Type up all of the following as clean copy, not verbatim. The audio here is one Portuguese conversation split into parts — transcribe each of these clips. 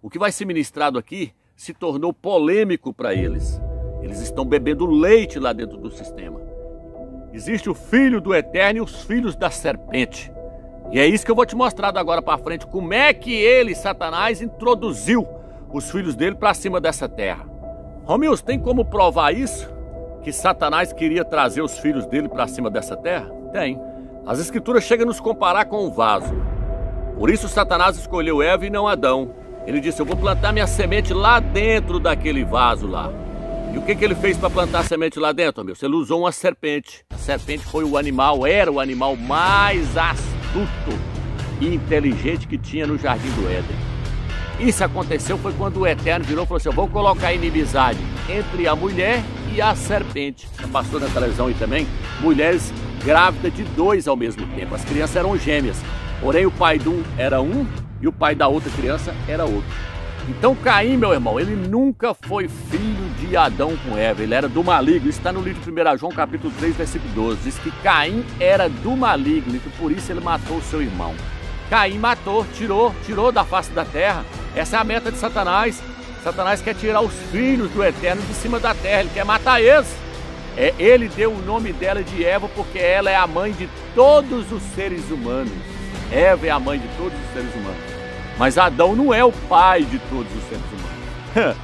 O que vai ser ministrado aqui se tornou polêmico para eles. Eles estão bebendo leite lá dentro do sistema. Existe o filho do Eterno e os filhos da serpente. E é isso que eu vou te mostrar agora para frente, como é que ele, Satanás, introduziu os filhos dele para cima dessa terra. Romilson, tem como provar isso? Que Satanás queria trazer os filhos dele para cima dessa terra? Tem. As escrituras chegam a nos comparar com um vaso. Por isso Satanás escolheu Eva e não Adão. Ele disse, eu vou plantar minha semente lá dentro daquele vaso lá. E o que ele fez para plantar a semente lá dentro, meu? Ele usou uma serpente. A serpente foi o animal, era o animal mais astuto e inteligente que tinha no Jardim do Éden. Isso aconteceu foi quando o Eterno virou e falou assim, eu vou colocar inimizade entre a mulher e a serpente. Já passou na televisão aí também, mulheres grávidas de 2 ao mesmo tempo. As crianças eram gêmeas, porém o pai de um era um e o pai da outra criança era outro. Então Caim, meu irmão, ele nunca foi filho de Adão com Eva, ele era do maligno. Isso está no livro de 1 João capítulo 3, versículo 12. Diz que Caim era do maligno e que por isso ele matou o seu irmão. Caim matou, tirou da face da terra. Essa é a meta de Satanás. Satanás quer tirar os filhos do Eterno de cima da terra, ele quer matar eles. Ele deu o nome dela de Eva porque ela é a mãe de todos os seres humanos. Eva é a mãe de todos os seres humanos. Mas Adão não é o pai de todos os seres humanos.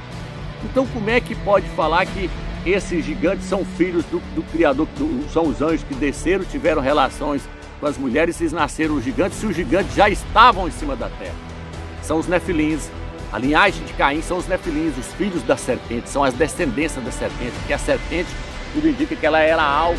Então como é que pode falar que esses gigantes são filhos do Criador, são os anjos que desceram, tiveram relações com as mulheres e eles nasceram os gigantes, se os gigantes já estavam em cima da terra? São os nefilins. A linhagem de Caim são os nefilins, os filhos da serpente, são as descendências da serpente, porque a serpente, tudo indica que ela era alta.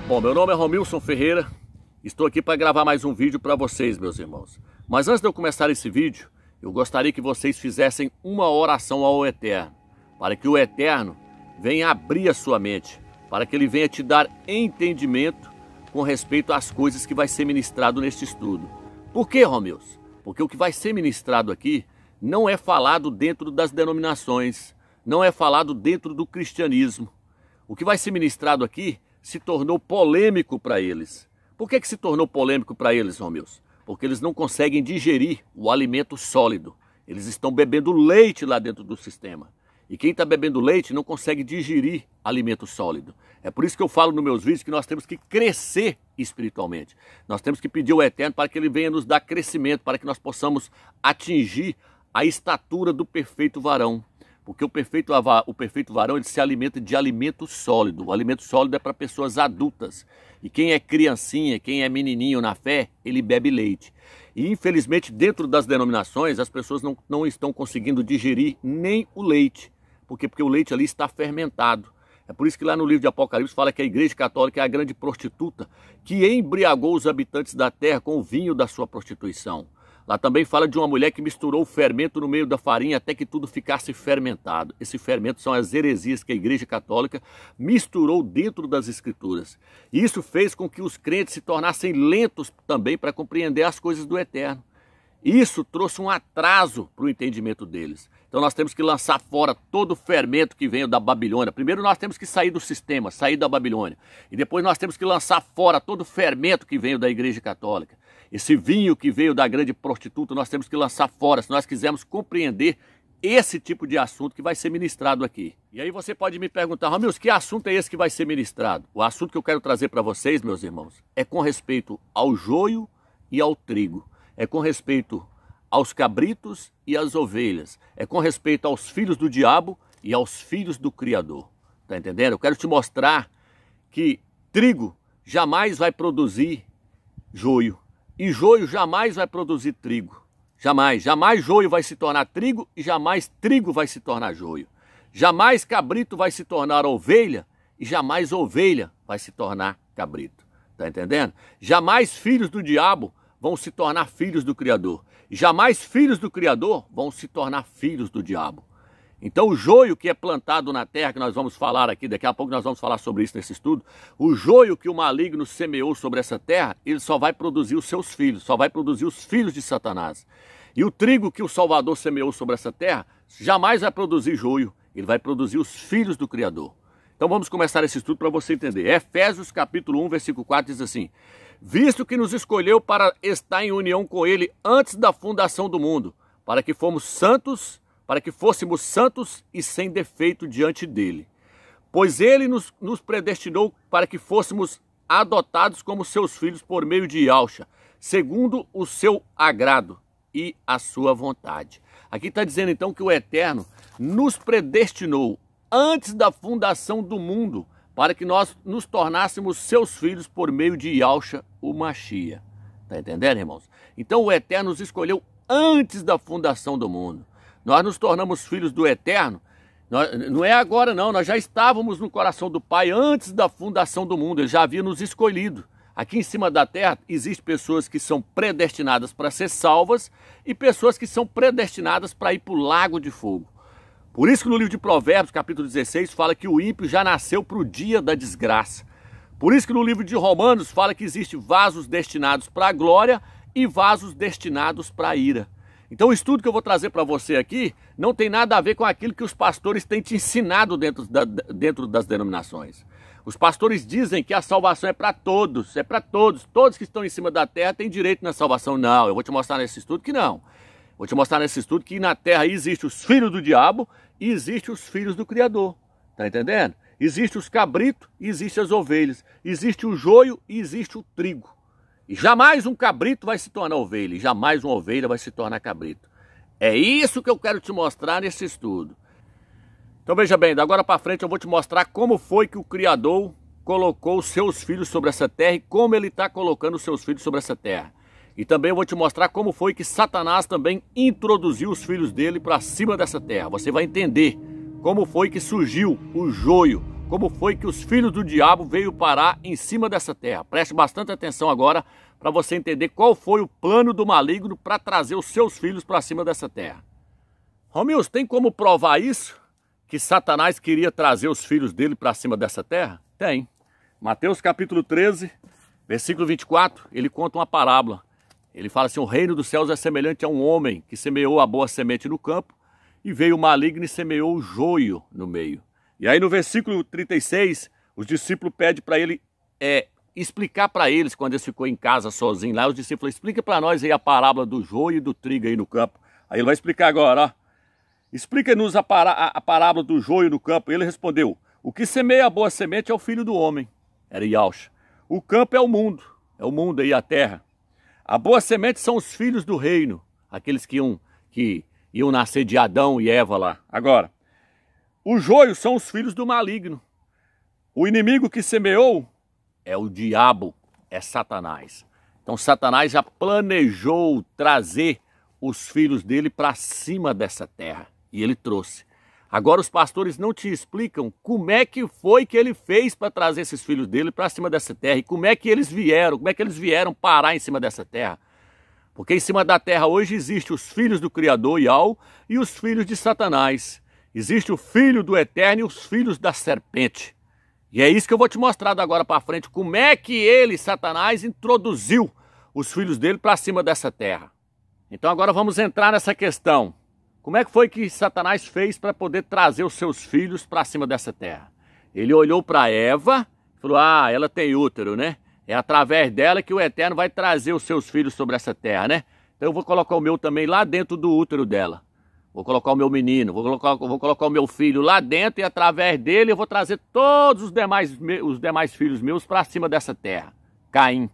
Bom, meu nome é Romilson Ferreira, estou aqui para gravar mais um vídeo para vocês, meus irmãos. Mas antes de eu começar esse vídeo, eu gostaria que vocês fizessem uma oração ao Eterno, para que o Eterno venha abrir a sua mente, para que ele venha te dar entendimento com respeito às coisas que vai ser ministrado neste estudo. Por que, Romilson? Porque o que vai ser ministrado aqui não é falado dentro das denominações, não é falado dentro do cristianismo. O que vai ser ministrado aqui se tornou polêmico para eles. Por que se tornou polêmico para eles, Romilson? Porque eles não conseguem digerir o alimento sólido. Eles estão bebendo leite lá dentro do sistema. E quem está bebendo leite não consegue digerir alimento sólido. É por isso que eu falo nos meus vídeos que nós temos que crescer espiritualmente. Nós temos que pedir ao Eterno para que ele venha nos dar crescimento, para que nós possamos atingir a estatura do perfeito varão. Porque o perfeito varão ele se alimenta de alimento sólido. O alimento sólido é para pessoas adultas. E quem é criancinha, quem é menininho na fé, ele bebe leite. E infelizmente dentro das denominações as pessoas não estão conseguindo digerir nem o leite. Por quê? Porque o leite ali está fermentado. É por isso que lá no livro de Apocalipse fala que a Igreja Católica é a grande prostituta que embriagou os habitantes da terra com o vinho da sua prostituição. Lá também fala de uma mulher que misturou o fermento no meio da farinha até que tudo ficasse fermentado. Esse fermento são as heresias que a Igreja Católica misturou dentro das Escrituras. E isso fez com que os crentes se tornassem lentos também para compreender as coisas do Eterno. Isso trouxe um atraso para o entendimento deles. Então nós temos que lançar fora todo o fermento que veio da Babilônia. Primeiro nós temos que sair do sistema, sair da Babilônia. E depois nós temos que lançar fora todo o fermento que veio da Igreja Católica. Esse vinho que veio da grande prostituta nós temos que lançar fora, se nós quisermos compreender esse tipo de assunto que vai ser ministrado aqui. E aí você pode me perguntar, Romilson, que assunto é esse que vai ser ministrado? O assunto que eu quero trazer para vocês, meus irmãos, é com respeito ao joio e ao trigo. É com respeito aos cabritos e às ovelhas. É com respeito aos filhos do diabo e aos filhos do Criador. Tá entendendo? Eu quero te mostrar que trigo jamais vai produzir joio. E joio jamais vai produzir trigo. Jamais. Jamais joio vai se tornar trigo e jamais trigo vai se tornar joio. Jamais cabrito vai se tornar ovelha e jamais ovelha vai se tornar cabrito. Tá entendendo? Jamais filhos do diabo vão se tornar filhos do Criador. Jamais filhos do Criador vão se tornar filhos do diabo. Então o joio que é plantado na terra, que nós vamos falar aqui, daqui a pouco nós vamos falar sobre isso nesse estudo, o joio que o maligno semeou sobre essa terra, ele só vai produzir os seus filhos, só vai produzir os filhos de Satanás. E o trigo que o Salvador semeou sobre essa terra, jamais vai produzir joio, ele vai produzir os filhos do Criador. Então vamos começar esse estudo para você entender. Efésios capítulo 1, versículo 4 diz assim: visto que nos escolheu para estar em união com ele antes da fundação do mundo, para que fôssemos santos e sem defeito diante dele. Pois ele nos predestinou para que fôssemos adotados como seus filhos por meio de Yahshua, segundo o seu agrado e a sua vontade. Aqui está dizendo então que o Eterno nos predestinou antes da fundação do mundo para que nós nos tornássemos seus filhos por meio de Yahshua, o Mashiach. Está entendendo, irmãos? Então o Eterno nos escolheu antes da fundação do mundo. Nós nos tornamos filhos do Eterno. Não é agora não, nós já estávamos no coração do Pai antes da fundação do mundo. Ele já havia nos escolhido. Aqui em cima da terra existem pessoas que são predestinadas para ser salvas e pessoas que são predestinadas para ir para o lago de fogo. Por isso que no livro de Provérbios, capítulo 16, fala que o ímpio já nasceu para o dia da desgraça. Por isso que no livro de Romanos fala que existem vasos destinados para a glória e vasos destinados para a ira. Então o estudo que eu vou trazer para você aqui não tem nada a ver com aquilo que os pastores têm te ensinado dentro das denominações. Os pastores dizem que a salvação é para todos, todos que estão em cima da terra têm direito na salvação. Não, eu vou te mostrar nesse estudo que não. Vou te mostrar nesse estudo que na terra existem os filhos do diabo e existem os filhos do Criador. Tá entendendo? Existem os cabritos e existem as ovelhas. Existe o joio e existe o trigo. E jamais um cabrito vai se tornar ovelha, e jamais uma ovelha vai se tornar cabrito. É isso que eu quero te mostrar nesse estudo. Então veja bem, da agora para frente eu vou te mostrar como foi que o Criador colocou os seus filhos sobre essa terra e como ele está colocando os seus filhos sobre essa terra. E também eu vou te mostrar como foi que Satanás também introduziu os filhos dele para cima dessa terra. Você vai entender como foi que surgiu o joio, como foi que os filhos do diabo veio parar em cima dessa terra. Preste bastante atenção agora para você entender qual foi o plano do maligno para trazer os seus filhos para cima dessa terra. Romilson, tem como provar isso? Que Satanás queria trazer os filhos dele para cima dessa terra? Tem. Mateus capítulo 13, versículo 24, ele conta uma parábola. Ele fala assim: o reino dos céus é semelhante a um homem que semeou a boa semente no campo e veio o maligno e semeou o joio no meio. E aí no versículo 36, os discípulos pedem para ele explicar para eles, quando ele ficou em casa sozinho lá, os discípulos: explica para nós aí a parábola do joio e do trigo aí no campo. Aí ele vai explicar agora, ó. Explica-nos a parábola do joio no campo. Ele respondeu: o que semeia a boa semente é o filho do homem. Era Yahshua. O campo é o mundo aí, a terra. A boa semente são os filhos do reino, aqueles que iam nascer de Adão e Eva lá. Agora, o joio são os filhos do maligno. O inimigo que semeou é o diabo, é Satanás. Então Satanás já planejou trazer os filhos dele para cima dessa terra. E ele trouxe. Agora os pastores não te explicam como é que foi que ele fez para trazer esses filhos dele para cima dessa terra. E como é que eles vieram parar em cima dessa terra. Porque em cima da terra hoje existem os filhos do Criador, Yahweh, e os filhos de Satanás. Existe o filho do Eterno e os filhos da serpente. E é isso que eu vou te mostrar da agora para frente. Como é que ele, Satanás, introduziu os filhos dele para cima dessa terra. Então agora vamos entrar nessa questão. Como é que foi que Satanás fez para poder trazer os seus filhos para cima dessa terra? Ele olhou para Eva e falou: ah, ela tem útero, né? É através dela que o Eterno vai trazer os seus filhos sobre essa terra, né? Então eu vou colocar o meu também lá dentro do útero dela. Vou colocar o meu menino, vou colocar o meu filho lá dentro e através dele eu vou trazer todos os demais filhos meus para cima dessa terra. Caim.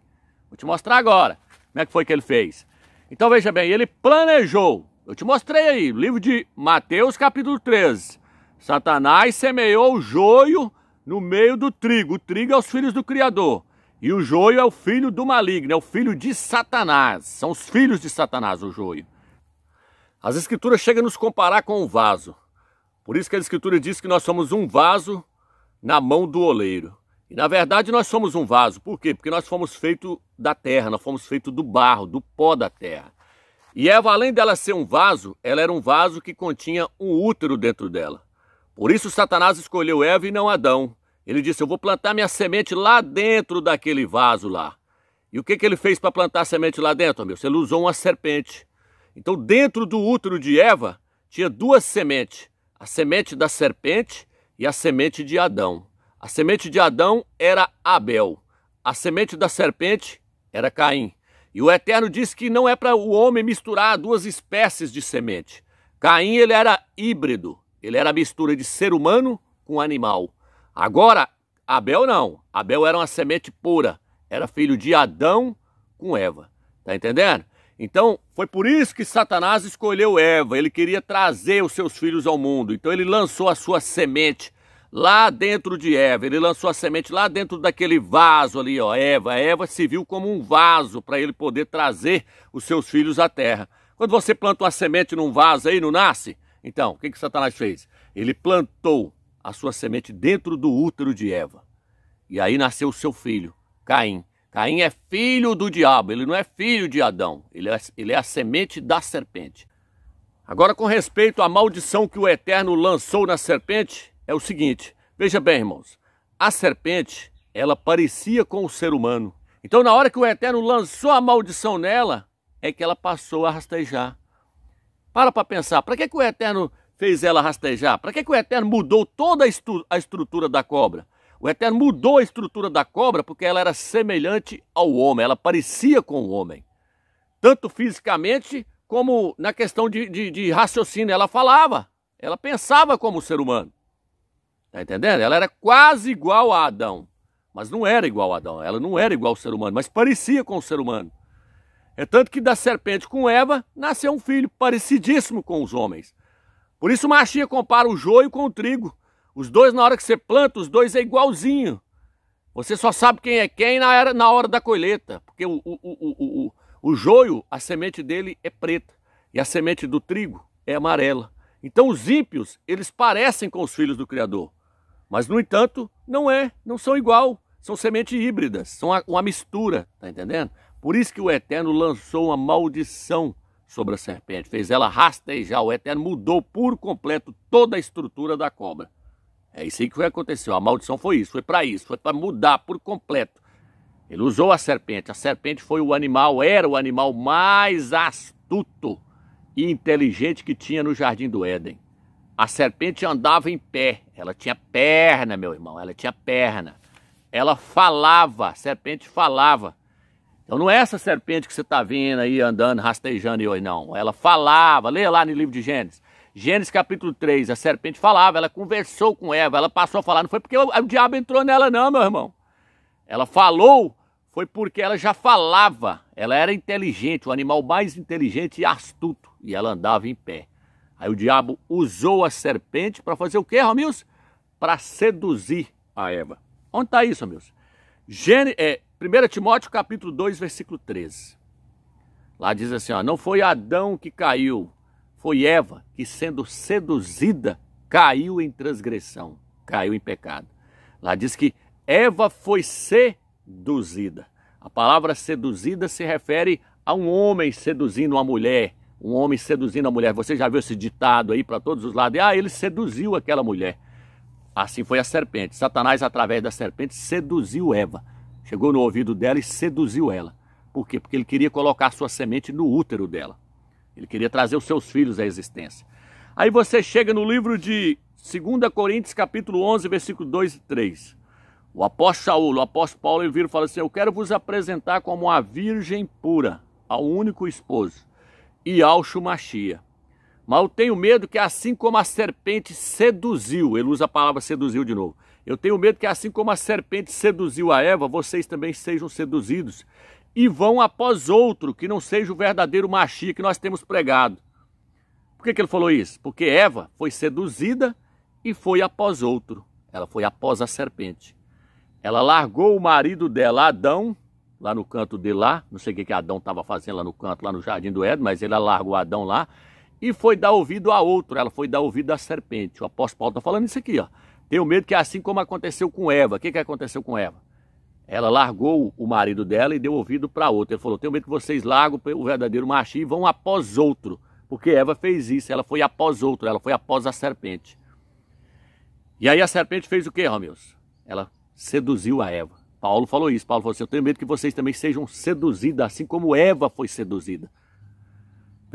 Vou te mostrar agora como é que foi que ele fez. Então veja bem, ele planejou. Eu te mostrei aí, livro de Mateus capítulo 13. Satanás semeou o joio no meio do trigo. O trigo é os filhos do Criador. E o joio é o filho do maligno, é o filho de Satanás. São os filhos de Satanás, o joio. As escrituras chegam a nos comparar com um vaso. Por isso que a escritura diz que nós somos um vaso na mão do oleiro. E na verdade nós somos um vaso. Por quê? Porque nós fomos feitos da terra, nós fomos feitos do barro, do pó da terra. E Eva, além dela ser um vaso, ela era um vaso que continha um útero dentro dela. Por isso Satanás escolheu Eva e não Adão. Ele disse: eu vou plantar minha semente lá dentro daquele vaso lá. E o que ele fez para plantar a semente lá dentro, meu? Ele usou uma serpente. Então dentro do útero de Eva tinha duas sementes. A semente da serpente e a semente de Adão. A semente de Adão era Abel. A semente da serpente era Caim. E o Eterno disse que não é para o homem misturar duas espécies de semente. Caim, ele era híbrido. Ele era a mistura de ser humano com animal. Agora, Abel não. Abel era uma semente pura. Era filho de Adão com Eva. Tá entendendo? Então, foi por isso que Satanás escolheu Eva. Ele queria trazer os seus filhos ao mundo. Então, ele lançou a sua semente lá dentro de Eva. Ele lançou a semente lá dentro daquele vaso ali, ó, Eva. A Eva se viu como um vaso para ele poder trazer os seus filhos à terra. Quando você planta uma semente num vaso aí, não nasce? Então, o que Satanás fez? Ele plantou a sua semente dentro do útero de Eva. E aí nasceu o seu filho, Caim. Caim é filho do diabo, ele não é filho de Adão. Ele é a semente da serpente. Agora, com respeito à maldição que o Eterno lançou na serpente, é o seguinte. Veja bem, irmãos. A serpente, ela parecia com o ser humano. Então, na hora que o Eterno lançou a maldição nela, é que ela passou a rastejar. Para pensar, para que o Eterno fez ela rastejar? Para que o Eterno mudou toda a estrutura da cobra? O Eterno mudou a estrutura da cobra porque ela era semelhante ao homem, ela parecia com o homem. Tanto fisicamente como na questão de raciocínio. Ela falava, ela pensava como o ser humano. Está entendendo? Ela era quase igual a Adão, mas não era igual a Adão. Ela não era igual ao ser humano, mas parecia com o ser humano. É tanto que da serpente com Eva nasceu um filho parecidíssimo com os homens. Por isso Machia compara o joio com o trigo. Os dois, na hora que você planta, os dois é igualzinho. Você só sabe quem é quem na hora da colheita. Porque o joio, a semente dele é preta. E a semente do trigo é amarela. Então os ímpios, eles parecem com os filhos do Criador. Mas, no entanto, não são igual. São sementes híbridas, são uma mistura, tá entendendo? Por isso que o Eterno lançou uma maldição sobre a serpente. Fez ela rastejar. O Eterno mudou por completo toda a estrutura da cobra. É isso aí que aconteceu. A maldição foi isso, foi para mudar por completo. Ele usou a serpente. A serpente foi era o animal mais astuto e inteligente que tinha no Jardim do Éden. A serpente andava em pé. Ela tinha perna, meu irmão. Ela tinha perna. Ela falava. A serpente falava. Então não é essa serpente que você está vendo aí andando, rastejando hoje, não. Ela falava. Leia lá no livro de Gênesis. Gênesis capítulo 3, a serpente falava, ela conversou com Eva, ela passou a falar, não foi porque o diabo entrou nela não, meu irmão. Ela falou, foi porque ela já falava, ela era inteligente, o animal mais inteligente e astuto, e ela andava em pé. Aí o diabo usou a serpente para fazer o quê, Romilson? Para seduzir a Eva. Onde está isso, Romilson? 1 Timóteo capítulo 2, versículo 13. Lá diz assim, ó, não foi Adão que caiu, foi Eva que, sendo seduzida, caiu em transgressão, caiu em pecado. Lá diz que Eva foi seduzida. A palavra seduzida se refere a um homem seduzindo uma mulher, um homem seduzindo a mulher. Você já viu esse ditado aí para todos os lados? Ah, ele seduziu aquela mulher. Assim foi a serpente. Satanás, através da serpente, seduziu Eva. Chegou no ouvido dela e seduziu ela. Por quê? Porque ele queria colocar a sua semente no útero dela. Ele queria trazer os seus filhos à existência. Aí você chega no livro de 2 Coríntios, capítulo 11, versículo 2 e 3. O apóstolo Paulo, ele vira e fala assim, eu quero vos apresentar como uma virgem pura, ao único esposo, e ao Machia. Mas eu tenho medo que assim como a serpente seduziu, ele usa a palavra seduziu de novo, eu tenho medo que assim como a serpente seduziu a Eva, vocês também sejam seduzidos e vão após outro, que não seja o verdadeiro Machia que nós temos pregado. Por que ele falou isso? Porque Eva foi seduzida e foi após outro. Ela foi após a serpente. Ela largou o marido dela, Adão, lá no canto dele lá. Não sei o que Adão estava fazendo lá no canto, lá no Jardim do Éden, mas ele largou Adão lá e foi dar ouvido a outro. Ela foi dar ouvido à serpente. O apóstolo Paulo está falando isso aqui, ó. Tenho medo que assim como aconteceu com Eva. O que aconteceu com Eva? Ela largou o marido dela e deu ouvido para outro. Ele falou, tenho medo que vocês largam o verdadeiro Machia e vão após outro. Porque Eva fez isso, ela foi após outro, ela foi após a serpente. E aí a serpente fez o quê, Romilson? Ela seduziu a Eva. Paulo falou isso, Paulo falou assim, eu tenho medo que vocês também sejam seduzidos, assim como Eva foi seduzida.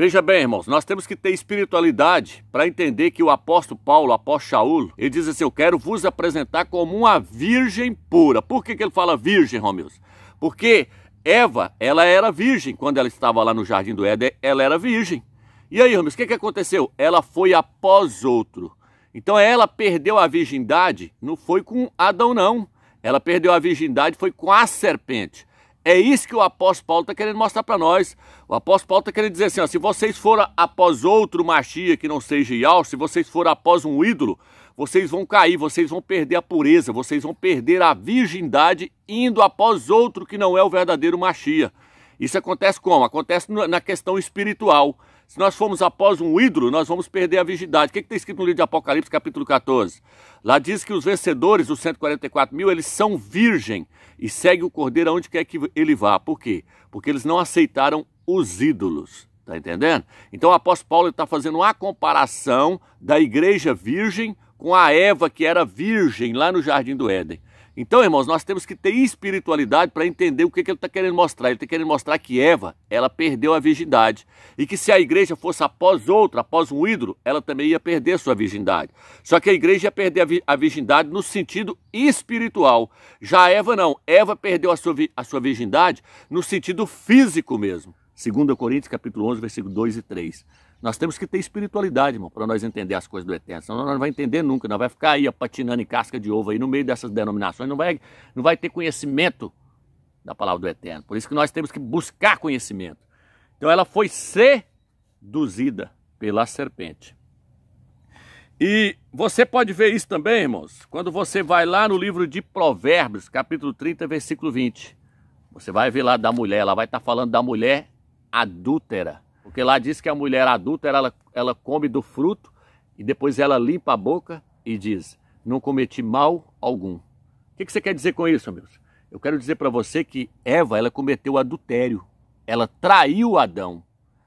Veja bem, irmãos, nós temos que ter espiritualidade para entender que o apóstolo Paulo, o apóstolo Shaul, ele diz assim: eu quero vos apresentar como uma virgem pura. Por que ele fala virgem, Romilson? Porque Eva, ela era virgem quando ela estava lá no Jardim do Éden, ela era virgem. E aí, Romilson, o que aconteceu? Ela foi após outro. Então ela perdeu a virgindade, não foi com Adão não. Ela perdeu a virgindade, foi com a serpente. É isso que o apóstolo Paulo está querendo mostrar para nós. O apóstolo Paulo está querendo dizer assim, ó, se vocês forem após outro Machia que não seja Ial, se vocês forem após um ídolo, vocês vão cair, vocês vão perder a pureza, vocês vão perder a virgindade indo após outro que não é o verdadeiro Machia. Isso acontece como? Acontece na questão espiritual. Se nós formos após um ídolo, nós vamos perder a virgindade. O que está escrito no livro de Apocalipse, capítulo 14? Lá diz que os vencedores, os 144 mil, eles são virgem e seguem o cordeiro aonde quer que ele vá. Por quê? Porque eles não aceitaram os ídolos. Está entendendo? Então o apóstolo Paulo está fazendo uma comparação da igreja virgem com a Eva que era virgem lá no Jardim do Éden. Então, irmãos, nós temos que ter espiritualidade para entender o que ele está querendo mostrar. Ele está querendo mostrar que Eva, ela perdeu a virgindade. E que se a igreja fosse após outra, após um ídolo, ela também ia perder a sua virgindade. Só que a igreja ia perder a virgindade no sentido espiritual. Já Eva não. Eva perdeu a sua virgindade no sentido físico mesmo. 2 Coríntios, capítulo 11, versículo 2 e 3. Nós temos que ter espiritualidade, irmão, para nós entender as coisas do eterno. Senão nós não vamos entender nunca, nós vamos ficar aí patinando em casca de ovo aí no meio dessas denominações, não vai ter conhecimento da palavra do eterno. Por isso que nós temos que buscar conhecimento. Então ela foi seduzida pela serpente. E você pode ver isso também, irmãos, quando você vai lá no livro de Provérbios, capítulo 30, versículo 20. Você vai ver lá da mulher, ela vai estar falando da mulher adúltera. Porque lá diz que a mulher adúltera, ela come do fruto e depois ela limpa a boca e diz, não cometi mal algum. O que você quer dizer com isso, amigos? Eu quero dizer para você que Eva, ela cometeu adultério. Ela traiu Adão.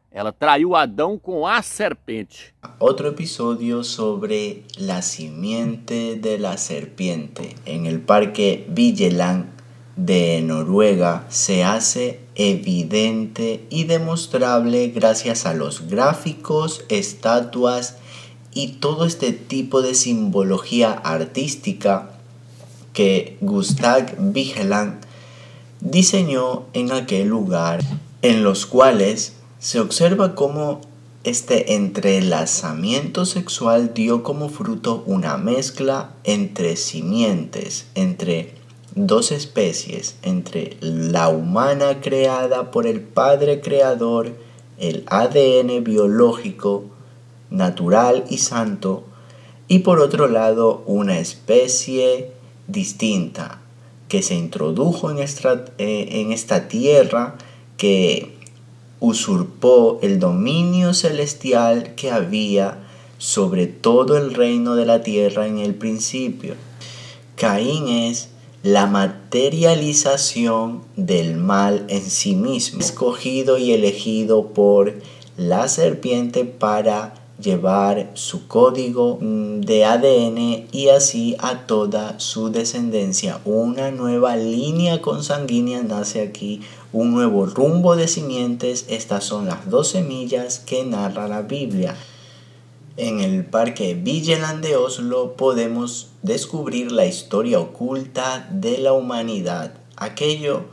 Ela traiu Adão com a serpente. Otro episodio sobre la simiente de la serpiente. En el Parque Vigeland de Noruega se hace evidente y demostrable gracias a los gráficos, estatuas y todo este tipo de simbología artística que Gustav Vigeland diseñó en aquel lugar, en los cuales se observa cómo este entrelazamiento sexual dio como fruto una mezcla entre simientes, entre dos especies, entre la humana creada por el Padre Creador, el ADN biológico, natural y santo, y por otro lado una especie distinta que se introdujo en esta tierra, que usurpó el dominio celestial que había sobre todo el reino de la tierra en el principio. Caín es la materialización del mal en sí mismo, escogido y elegido por la serpiente para llevar su código de ADN y así a toda su descendencia. Una nueva línea consanguínea nace aquí, un nuevo rumbo de simientes. Estas son las 2 semillas que narra la Biblia. En el Parque Vigeland de Oslo podemos descubrir la historia oculta de la humanidad, aquello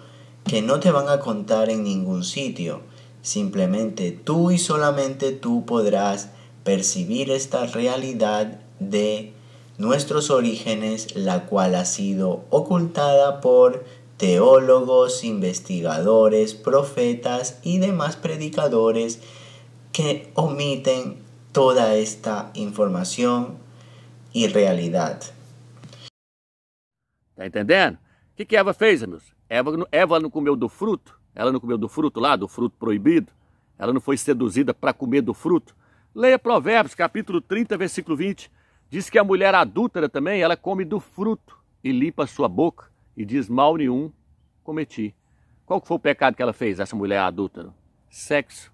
que no te van a contar en ningún sitio. Simplemente tú y solamente tú podrás percibir esta realidad de nuestros orígenes, la cual ha sido ocultada por teólogos, investigadores, profetas y demás predicadores que omiten toda esta informação e realidade. Tá entendendo? O que Eva fez, amigos? Eva não comeu do fruto? Ela não comeu do fruto lá, do fruto proibido? Ela não foi seduzida para comer do fruto? Leia Provérbios, capítulo 30, versículo 20. Diz que a mulher adúltera também, ela come do fruto e limpa a sua boca e diz, mal nenhum cometi. Qual foi o pecado que ela fez, essa mulher adúltera? Sexo.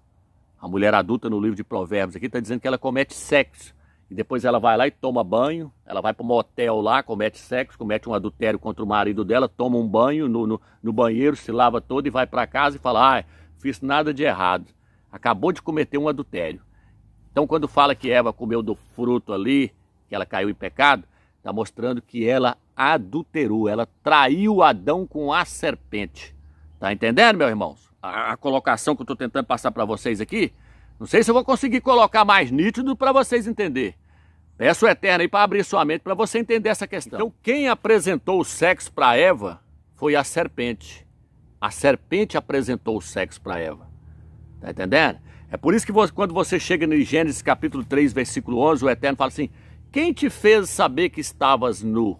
A mulher adulta no livro de Provérbios aqui está dizendo que ela comete sexo. E depois ela vai lá e toma banho. Ela vai para um motel lá, comete sexo, comete um adultério contra o marido dela, toma um banho no banheiro, se lava todo e vai para casa e fala, fiz nada de errado. acabou de cometer um adultério. Então quando fala que Eva comeu do fruto ali, que ela caiu em pecado, está mostrando que ela adulterou, ela traiu Adão com a serpente. Tá entendendo, meus irmãos? A colocação que eu estou tentando passar para vocês aqui, não sei se eu vou conseguir colocar mais nítido para vocês entenderem. Peço o Eterno aí para abrir sua mente para você entender essa questão. Então quem apresentou o sexo para Eva foi a serpente. A serpente apresentou o sexo para Eva. Tá entendendo? É por isso que quando você chega em Gênesis capítulo 3, versículo 11, o Eterno fala assim: quem te fez saber que estavas nu?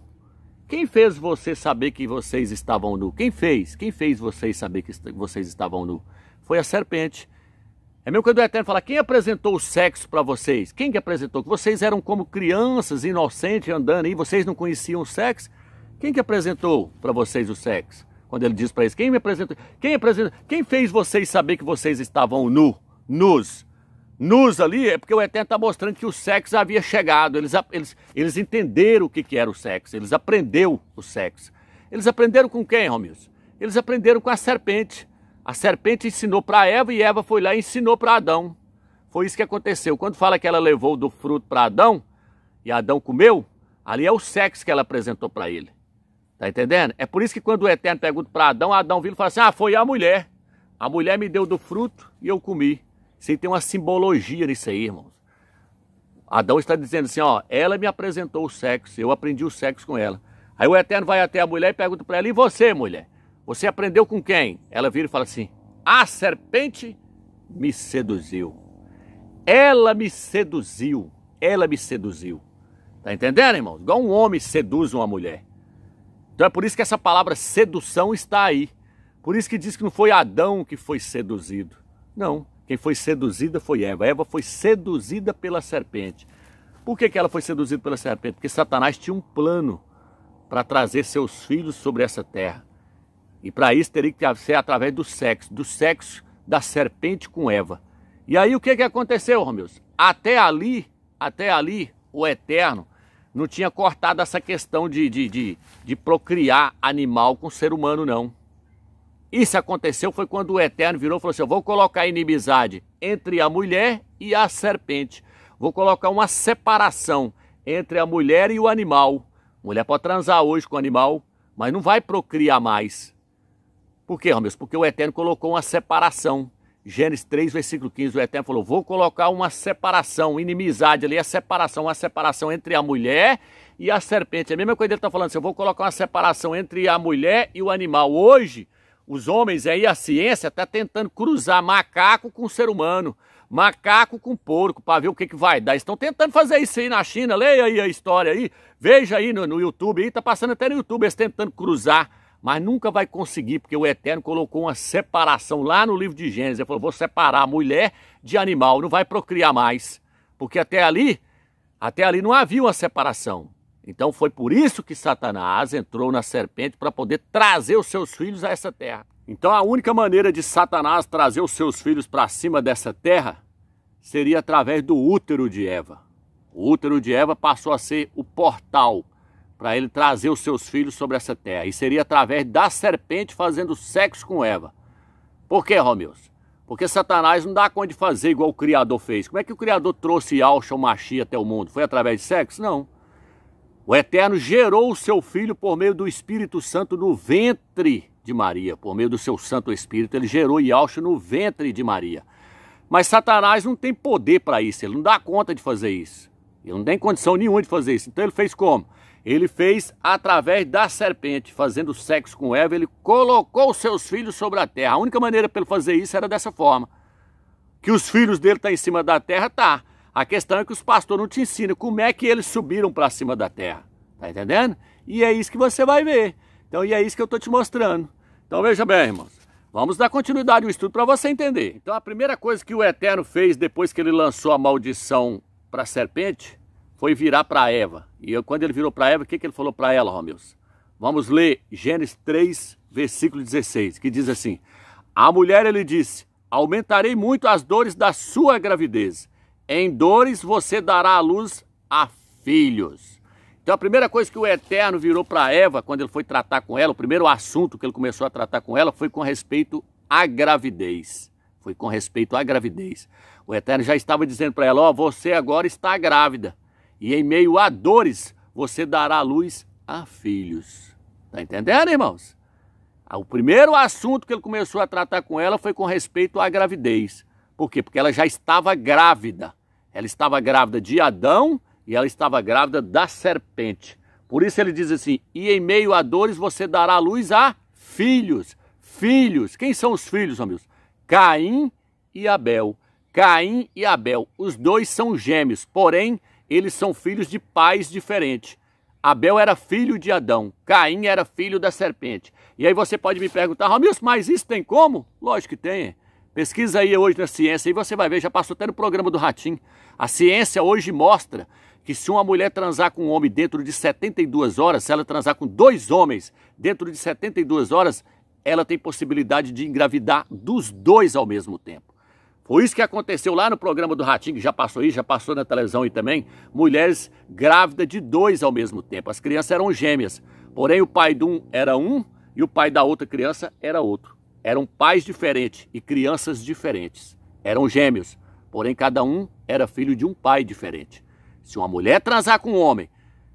Quem fez você saber que vocês estavam nu? Quem fez? Quem fez vocês saber que vocês estavam nu? Foi a serpente. É mesmo quando o Eterno fala: quem apresentou o sexo para vocês? Quem que apresentou? Que vocês eram como crianças inocentes andando aí, vocês não conheciam o sexo? Quem que apresentou para vocês o sexo? Quando ele diz para eles: quem me apresentou? Quem fez vocês saber que vocês estavam nus? Nus ali é porque o Eterno está mostrando que o sexo havia chegado. Eles entenderam o que era o sexo. Eles aprenderam o sexo. Eles aprenderam com quem, Romilson? Eles aprenderam com a serpente. A serpente ensinou para Eva e Eva foi lá e ensinou para Adão. Foi isso que aconteceu. Quando fala que ela levou do fruto para Adão e Adão comeu, ali é o sexo que ela apresentou para ele. Tá entendendo? É por isso que quando o Eterno pergunta para Adão, Adão vira e fala assim: ah, foi a mulher. A mulher me deu do fruto e eu comi. Isso aí tem uma simbologia nisso aí, irmãos. Adão está dizendo assim, ó, ela me apresentou o sexo, eu aprendi o sexo com ela. Aí o Eterno vai até a mulher e pergunta para ela: e você, mulher? Você aprendeu com quem? Ela vira e fala assim: a serpente me seduziu. Ela me seduziu. Ela me seduziu. Tá entendendo, irmãos? Igual um homem seduz uma mulher. Então é por isso que essa palavra sedução está aí. Por isso que diz que não foi Adão que foi seduzido. Não. Quem foi seduzida foi Eva. Eva foi seduzida pela serpente. Por que ela foi seduzida pela serpente? Porque Satanás tinha um plano para trazer seus filhos sobre essa terra. E para isso teria que ser através do sexo da serpente com Eva. E aí o que aconteceu, Romilson? Até ali, o Eterno não tinha cortado essa questão de procriar animal com ser humano, não. Isso aconteceu foi quando o Eterno virou e falou assim: eu vou colocar inimizade entre a mulher e a serpente. Vou colocar uma separação entre a mulher e o animal. A mulher pode transar hoje com o animal, mas não vai procriar mais. Por quê, Romilson? Porque o Eterno colocou uma separação. Gênesis 3, versículo 15, o Eterno falou: vou colocar uma separação, inimizade ali, uma separação entre a mulher e a serpente. É a mesma coisa que ele está falando assim: eu vou colocar uma separação entre a mulher e o animal. Hoje, os homens aí, a ciência, está tentando cruzar macaco com ser humano, macaco com porco, para ver o que vai dar. Estão tentando fazer isso aí na China, leia aí a história aí, veja aí no YouTube, aí está passando até no YouTube, eles tentando cruzar, mas nunca vai conseguir, porque o Eterno colocou uma separação lá no livro de Gênesis. Ele falou: vou separar a mulher de animal, não vai procriar mais, porque até ali não havia uma separação. Então foi por isso que Satanás entrou na serpente para poder trazer os seus filhos a essa terra. Então a única maneira de Satanás trazer os seus filhos para cima dessa terra seria através do útero de Eva. O útero de Eva passou a ser o portal para ele trazer os seus filhos sobre essa terra. E seria através da serpente fazendo sexo com Eva. Por quê, Romilson? Porque Satanás não dá conta de fazer igual o Criador fez. Como é que o Criador trouxe Yahshua o Mashiach até o mundo? Foi através de sexo? Não. O Eterno gerou o seu filho por meio do Espírito Santo no ventre de Maria. Por meio do seu Santo Espírito, ele gerou Yahshua no ventre de Maria. Mas Satanás não tem poder para isso, ele não dá conta de fazer isso. Ele não tem condição nenhuma de fazer isso. Então ele fez como? Ele fez através da serpente, fazendo sexo com Eva, ele colocou os seus filhos sobre a terra. A única maneira para ele fazer isso era dessa forma. Que os filhos dele estão em cima da terra, tá. A questão é que os pastores não te ensinam como é que eles subiram para cima da terra. Tá entendendo? E é isso que você vai ver. Então, e é isso que eu estou te mostrando. Então, veja bem, irmãos. Vamos dar continuidade ao estudo para você entender. Então, a primeira coisa que o Eterno fez depois que ele lançou a maldição para a serpente foi virar para Eva. E quando ele virou para Eva, o que ele falou para ela, Romilson? Vamos ler Gênesis 3, versículo 16, que diz assim: a mulher, ele disse: aumentarei muito as dores da sua gravidez. Em dores você dará à luz a filhos. Então a primeira coisa que o Eterno virou para Eva, quando ele foi tratar com ela, o primeiro assunto que ele começou a tratar com ela foi com respeito à gravidez. Foi com respeito à gravidez. O Eterno já estava dizendo para ela, ó, você agora está grávida. E em meio a dores, você dará luz a filhos. Tá entendendo, irmãos? O primeiro assunto que ele começou a tratar com ela foi com respeito à gravidez. Por quê? Porque ela já estava grávida. Ela estava grávida de Adão e ela estava grávida da serpente. Por isso ele diz assim, e em meio a dores você dará luz a filhos. Filhos. Quem são os filhos, amigos? Caim e Abel. Caim e Abel. Os dois são gêmeos, porém eles são filhos de pais diferentes. Abel era filho de Adão, Caim era filho da serpente. E aí você pode me perguntar, Ramilson, mas isso tem como? Lógico que tem. Pesquisa aí hoje na ciência e você vai ver, já passou até no programa do Ratinho. A ciência hoje mostra que se uma mulher transar com um homem dentro de 72 horas, se ela transar com 2 homens dentro de 72 horas, ela tem possibilidade de engravidar dos 2 ao mesmo tempo. Foi isso que aconteceu lá no programa do Ratinho, que já passou aí, já passou na televisão aí também. Mulheres grávidas de 2 ao mesmo tempo. As crianças eram gêmeas, porém o pai de um era um e o pai da outra criança era outro. Eram pais diferentes e crianças diferentes. Eram gêmeos, porém cada um era filho de um pai diferente. Se uma mulher transar com um homem,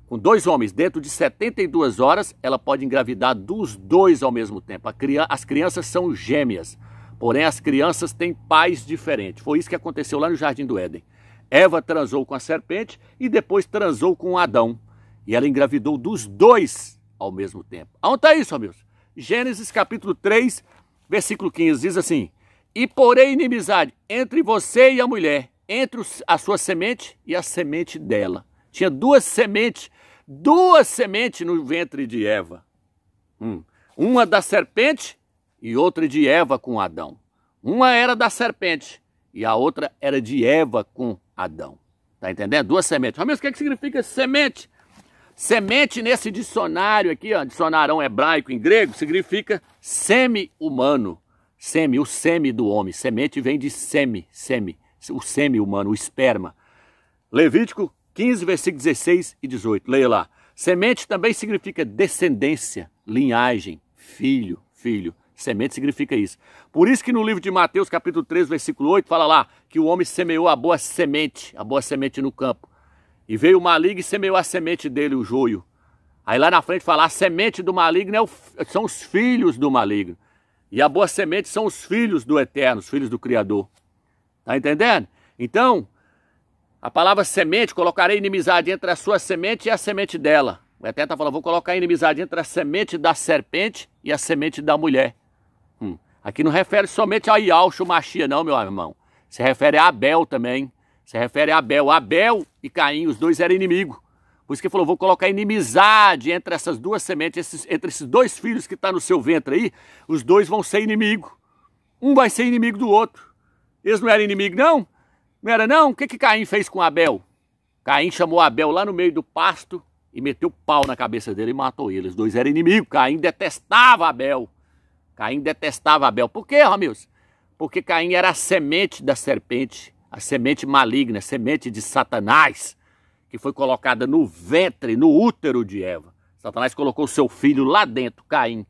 com 2 homens dentro de 72 horas, ela pode engravidar dos 2 ao mesmo tempo. As crianças são gêmeas, porém as crianças têm pais diferentes. Foi isso que aconteceu lá no Jardim do Éden. Eva transou com a serpente e depois transou com Adão. E ela engravidou dos 2 ao mesmo tempo. Aonde está isso, amigos? Gênesis capítulo 3, versículo 15, diz assim, e porém inimizade entre você e a mulher, entre a sua semente e a semente dela. Tinha 2 sementes no ventre de Eva. Uma da serpente e outra de Eva com Adão. Uma era da serpente e a outra era de Eva com Adão. Tá entendendo? 2 sementes. Mas o que significa semente? Semente nesse dicionário aqui, ó, dicionário hebraico em grego, significa semi-humano. Semi, o semi do homem. Semente vem de semi, o semi-humano, o esperma. Levítico 15, versículos 16 e 18. Leia lá. Semente também significa descendência, linhagem, filho. Semente significa isso. Por isso que no livro de Mateus, capítulo 3, versículo 8, fala lá que o homem semeou a boa semente no campo. E veio o maligno e semeou a semente dele, o joio. Aí lá na frente fala, a semente do maligno são os filhos do maligno. E a boa semente são os filhos do Eterno, os filhos do Criador. Tá entendendo? Então, a palavra semente, colocarei inimizade entre a sua semente e a semente dela. O Eterno está falando, vou colocar inimizade entre a semente da serpente e a semente da mulher. Aqui não refere somente a Yahshua Mashiach, não, meu irmão. Se refere a Abel também. Se refere a Abel. Abel e Caim, os 2 eram inimigos. Por isso que ele falou, vou colocar inimizade entre essas 2 sementes, entre esses 2 filhos que estão no seu ventre aí, os 2 vão ser inimigos. Um vai ser inimigo do outro. Eles não eram inimigos, não? Não era, não? O que Caim fez com Abel? Caim chamou Abel lá no meio do pasto e meteu pau na cabeça dele e matou ele. Os 2 eram inimigos. Caim detestava Abel. Por quê, Ramilson? Porque Caim era a semente da serpente, a semente maligna, a semente de Satanás, que foi colocada no ventre, no útero de Eva. Satanás colocou seu filho lá dentro, Caim.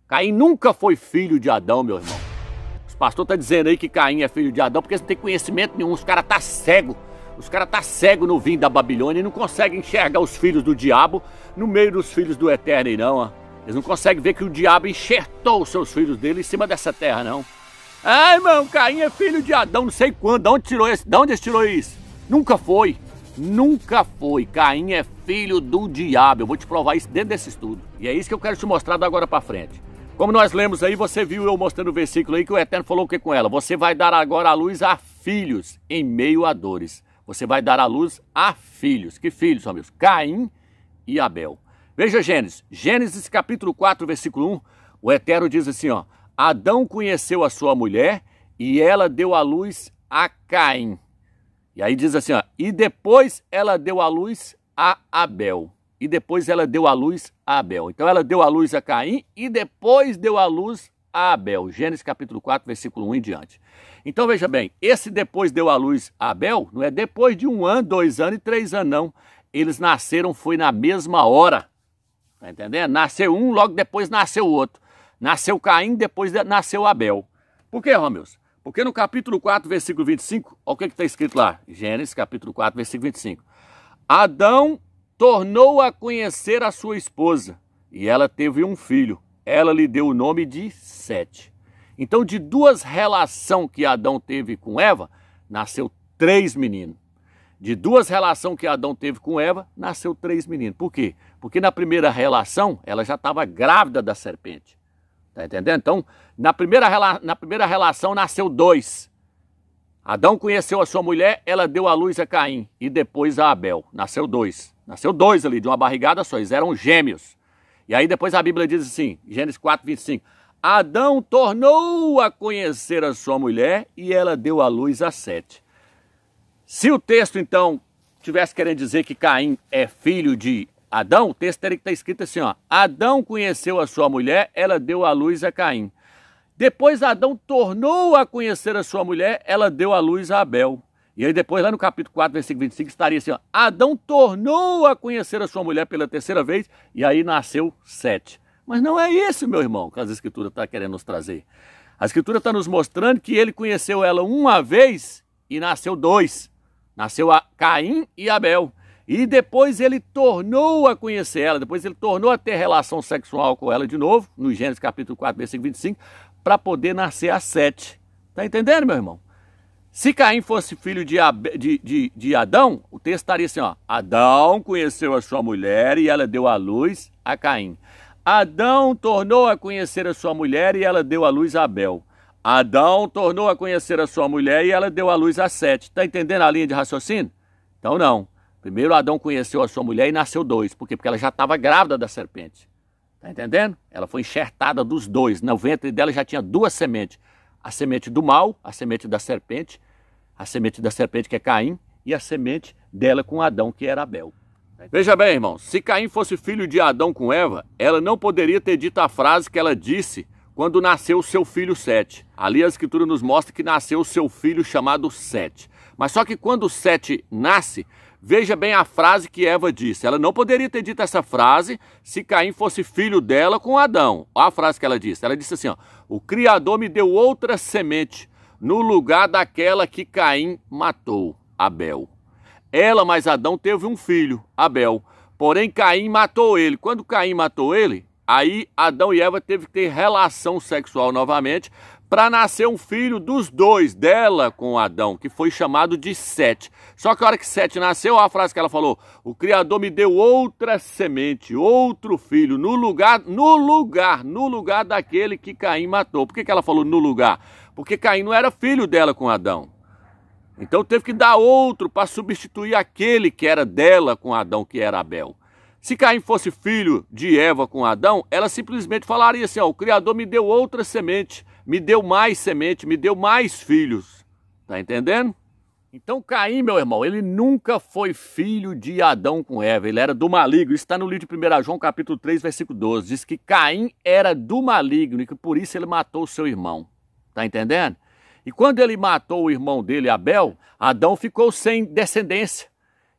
Caim nunca foi filho de Adão, meu irmão. Os pastores estão dizendo aí que Caim é filho de Adão porque eles não têm conhecimento nenhum. Os caras estão cegos. Os caras estão cegos no vinho da Babilônia e não conseguem enxergar os filhos do diabo no meio dos filhos do Eterno, e não, ó. Eles não conseguem ver que o diabo enxertou os seus filhos dele em cima dessa terra, não. Ah, irmão, Caim é filho de Adão, não sei quando. De onde ele tirou isso? Nunca foi. Caim é filho do diabo. Eu vou te provar isso dentro desse estudo. E é isso que eu quero te mostrar da agora para frente. Como nós lemos aí, você viu eu mostrando o versículo aí que o Eterno falou o que com ela? Você vai dar agora a luz a filhos em meio a dores. Você vai dar a luz a filhos. Que filhos, amigos? Caim e Abel. Veja Gênesis capítulo 4, versículo 1, o Eterno diz assim, ó, Adão conheceu a sua mulher e ela deu à luz a Caim. E aí diz assim, ó, e depois ela deu à luz a Abel. Então ela deu à luz a Caim e depois deu à luz a Abel. Gênesis capítulo 4, versículo 1 em diante. Então veja bem, esse depois deu à luz a Abel, não é depois de 1 ano, 2 anos e 3 anos, não. Eles nasceram, foi na mesma hora. Tá entendendo? Nasceu um, logo depois nasceu o outro. Nasceu Caim, depois nasceu Abel. Por quê, Romilson? Porque no capítulo 4, versículo 25, olha o que está escrito lá. Gênesis, capítulo 4, versículo 25. Adão tornou a conhecer a sua esposa, e ela teve um filho. Ela lhe deu o nome de Sete. Então, de duas relações que Adão teve com Eva, nasceu 3 meninos. De duas relações que Adão teve com Eva, nasceu 3 meninos. Por quê? Porque na primeira relação, ela já estava grávida da serpente. Tá entendendo? Então, na primeira relação nasceu 2. Adão conheceu a sua mulher, ela deu à luz a Caim e depois a Abel. Nasceu 2. Nasceu 2 ali, de uma barrigada só. Eles eram gêmeos. E aí depois a Bíblia diz assim, Gênesis 4, 25. Adão tornou a conhecer a sua mulher e ela deu à luz a Sete. Se o texto, então, tivesse querendo dizer que Caim é filho de Adão, o texto teria que estar escrito assim, ó. Adão conheceu a sua mulher, ela deu à luz a Caim. Depois Adão tornou a conhecer a sua mulher, ela deu à luz a Abel. E aí depois, lá no capítulo 4, versículo 25, estaria assim, ó. Adão tornou a conhecer a sua mulher pela terceira vez, e aí nasceu Sete. Mas não é isso, meu irmão, que as escrituras estão querendo nos trazer. A escritura está nos mostrando que ele conheceu ela uma vez e nasceu 2. Nasceu a Caim e Abel. E depois ele tornou a conhecer ela, depois ele tornou a ter relação sexual com ela de novo, no Gênesis capítulo 4, versículo 25, para poder nascer a Sete. Está entendendo, meu irmão? Se Caim fosse filho de Adão, o texto estaria assim, ó. Adão conheceu a sua mulher e ela deu à luz a Caim. Adão tornou a conhecer a sua mulher e ela deu à luz a Abel. Adão tornou a conhecer a sua mulher e ela deu à luz a Sete. Está entendendo a linha de raciocínio? Então não. Primeiro Adão conheceu a sua mulher e nasceu 2. Por quê? Porque ela já estava grávida da serpente. Está entendendo? Ela foi enxertada dos 2. No ventre dela já tinha 2 sementes. A semente do mal, a semente da serpente que é Caim, e a semente dela com Adão, que era Abel. Veja bem, irmão, se Caim fosse filho de Adão com Eva, ela não poderia ter dito a frase que ela disse quando nasceu o seu filho Sete. Ali a escritura nos mostra que nasceu o seu filho chamado Sete. Mas só que quando Sete nasce, veja bem a frase que Eva disse. Ela não poderia ter dito essa frase se Caim fosse filho dela com Adão. Olha a frase que ela disse. Ela disse assim, ó, o Criador me deu outra semente no lugar daquela que Caim matou, Abel. Ela mais Adão teve um filho, Abel. Porém, Caim matou ele. Quando Caim matou ele, aí Adão e Eva teve que ter relação sexual novamente para nascer um filho dos 2, dela com Adão, que foi chamado de Sete. Só que a hora que Sete nasceu, a frase que ela falou, o Criador me deu outra semente, outro filho, no lugar daquele que Caim matou. Por que ela falou no lugar? Porque Caim não era filho dela com Adão. Então teve que dar outro para substituir aquele que era dela com Adão, que era Abel. Se Caim fosse filho de Eva com Adão, ela simplesmente falaria assim, ó, o Criador me deu outra semente, me deu mais filhos. Tá entendendo? Então Caim, meu irmão, ele nunca foi filho de Adão com Eva, ele era do maligno. Isso está no livro de 1 João, capítulo 3, versículo 12. Diz que Caim era do maligno e que por isso ele matou o seu irmão. Tá entendendo? E quando ele matou o irmão dele, Abel, Adão ficou sem descendência.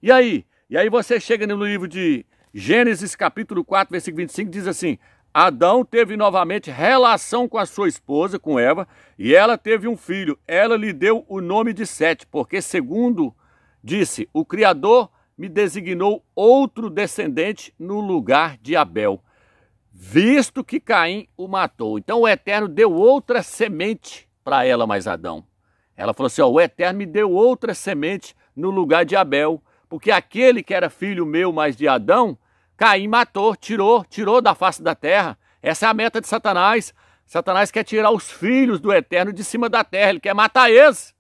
E aí? E aí você chega no livro de Gênesis, capítulo 4, versículo 25, diz assim, Adão teve novamente relação com a sua esposa, com Eva, e ela teve um filho. Ela lhe deu o nome de Sete, porque segundo disse, o Criador me designou outro descendente no lugar de Abel, visto que Caim o matou. Então o Eterno deu outra semente para ela mais Adão. Ela falou assim, ó, o Eterno me deu outra semente no lugar de Abel, porque aquele que era filho meu mais de Adão, Caim matou, tirou da face da terra. Essa é a meta de Satanás. Satanás quer tirar os filhos do Eterno de cima da terra, ele quer matar eles.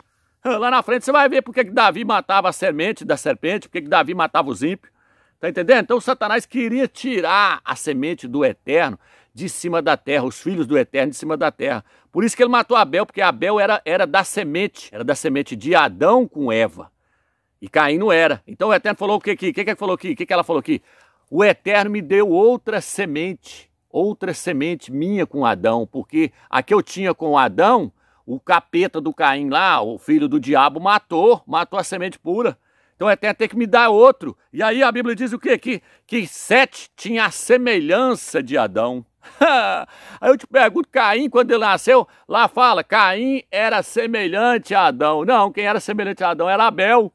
Lá na frente você vai ver porque que Davi matava a semente da serpente, porque que Davi matava os ímpios. Tá entendendo? Então Satanás queria tirar a semente do Eterno de cima da terra, os filhos do Eterno de cima da terra. Por isso que ele matou Abel, porque Abel era da semente de Adão com Eva. E Caim não era. Então o Eterno falou o que aqui? O que ela falou aqui? O Eterno me deu outra semente minha com Adão, porque a que eu tinha com Adão, o capeta do Caim lá, o filho do diabo, matou a semente pura. Então o Eterno tem que me dar outro. E aí a Bíblia diz o quê? Que Sete tinha a semelhança de Adão. Aí eu te pergunto, Caim, quando ele nasceu, lá fala, Caim era semelhante a Adão. Não, quem era semelhante a Adão era Abel.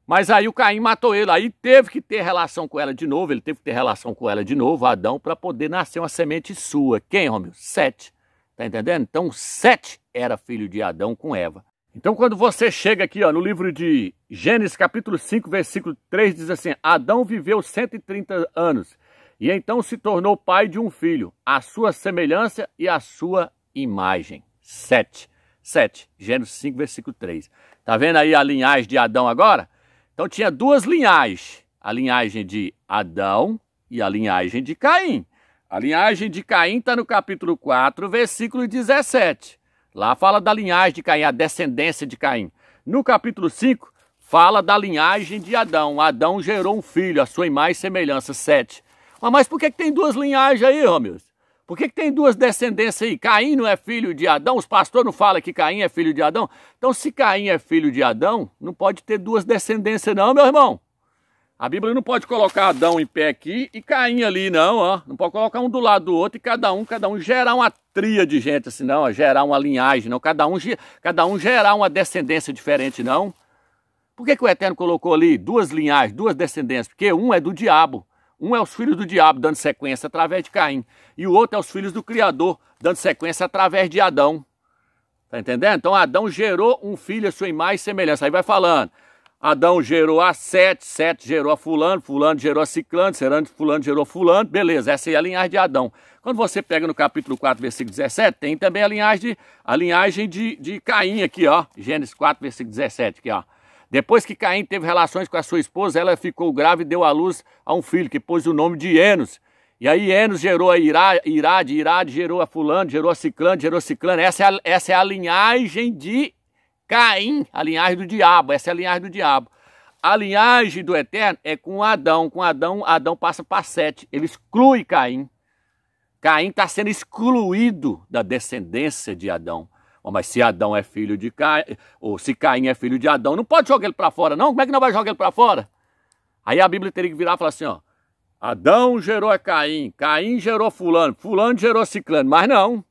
Mas aí o Caim matou ele, aí teve que ter relação com ela de novo, ele teve que ter relação com ela de novo, Adão, para poder nascer uma semente sua. Quem, Romeu? Sete. Tá entendendo? Então, Sete era filho de Adão com Eva. Então, quando você chega aqui, ó, no livro de Gênesis, capítulo 5, versículo 3, diz assim, Adão viveu 130 anos, e então se tornou pai de um filho, a sua semelhança e a sua imagem. Sete. Gênesis 5, versículo 3. Tá vendo aí a linhagem de Adão agora? Então tinha duas linhagens, a linhagem de Adão e a linhagem de Caim. A linhagem de Caim está no capítulo 4, versículo 17. Lá fala da linhagem de Caim, a descendência de Caim. No capítulo 5, fala da linhagem de Adão. Adão gerou um filho, a sua imagem e semelhança, 7. Mas por que tem duas linhagens aí, Romeu? Por que tem duas descendências aí? Caim não é filho de Adão? Os pastores não falam que Caim é filho de Adão? Então, se Caim é filho de Adão, não pode ter duas descendências não, meu irmão. A Bíblia não pode colocar Adão em pé aqui e Caim ali, não, ó. Não pode colocar um do lado do outro e cada um gerar uma tria de gente assim, não, ó, gerar uma linhagem, não. Cada um gerar uma descendência diferente, não. Por que o Eterno colocou ali duas linhagens, duas descendências? Porque um é do diabo. Um é os filhos do diabo, dando sequência através de Caim. E o outro é os filhos do Criador, dando sequência através de Adão. Tá entendendo? Então Adão gerou um filho, a sua imagem e semelhança. Aí vai falando. Adão gerou a Sete, Sete gerou a Fulano, Fulano gerou a Ciclano, Fulano gerou Fulano. Beleza, essa é a linhagem de Adão. Quando você pega no capítulo 4, versículo 17, tem também a linhagem de Caim aqui, ó. Gênesis 4, versículo 17, aqui, ó. Depois que Caim teve relações com a sua esposa, ela ficou grávida e deu à luz a um filho, que pôs o nome de Enos. E aí Enos gerou a Irade gerou a Fulano, gerou a Ciclano, gerou a Ciclano. Essa é a linhagem de Caim, a linhagem do diabo. Essa é a linhagem do diabo. A linhagem do Eterno é com Adão. Com Adão passa para Sete. Ele exclui Caim. Caim está sendo excluído da descendência de Adão. Mas se Adão é filho de Caim, ou se Caim é filho de Adão, não pode jogar ele para fora, não? Como é que não vai jogar ele para fora? Aí a Bíblia teria que virar e falar assim, ó. Adão gerou a Caim, Caim gerou Fulano, Fulano gerou Ciclano, mas não.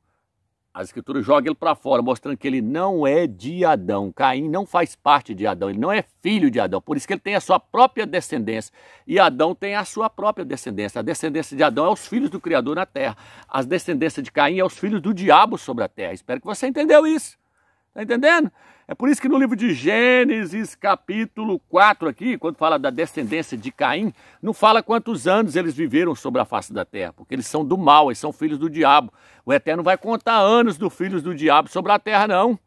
A Escritura joga ele para fora, mostrando que ele não é de Adão. Caim não faz parte de Adão, ele não é filho de Adão. Por isso que ele tem a sua própria descendência. E Adão tem a sua própria descendência. A descendência de Adão é os filhos do Criador na terra. A descendência de Caim é os filhos do diabo sobre a terra. Espero que você entendeu isso. Está entendendo? É por isso que no livro de Gênesis, capítulo 4 aqui, quando fala da descendência de Caim, não fala quantos anos eles viveram sobre a face da terra, porque eles são do mal, eles são filhos do diabo. O Eterno vai contar anos dos filhos do diabo sobre a terra, não.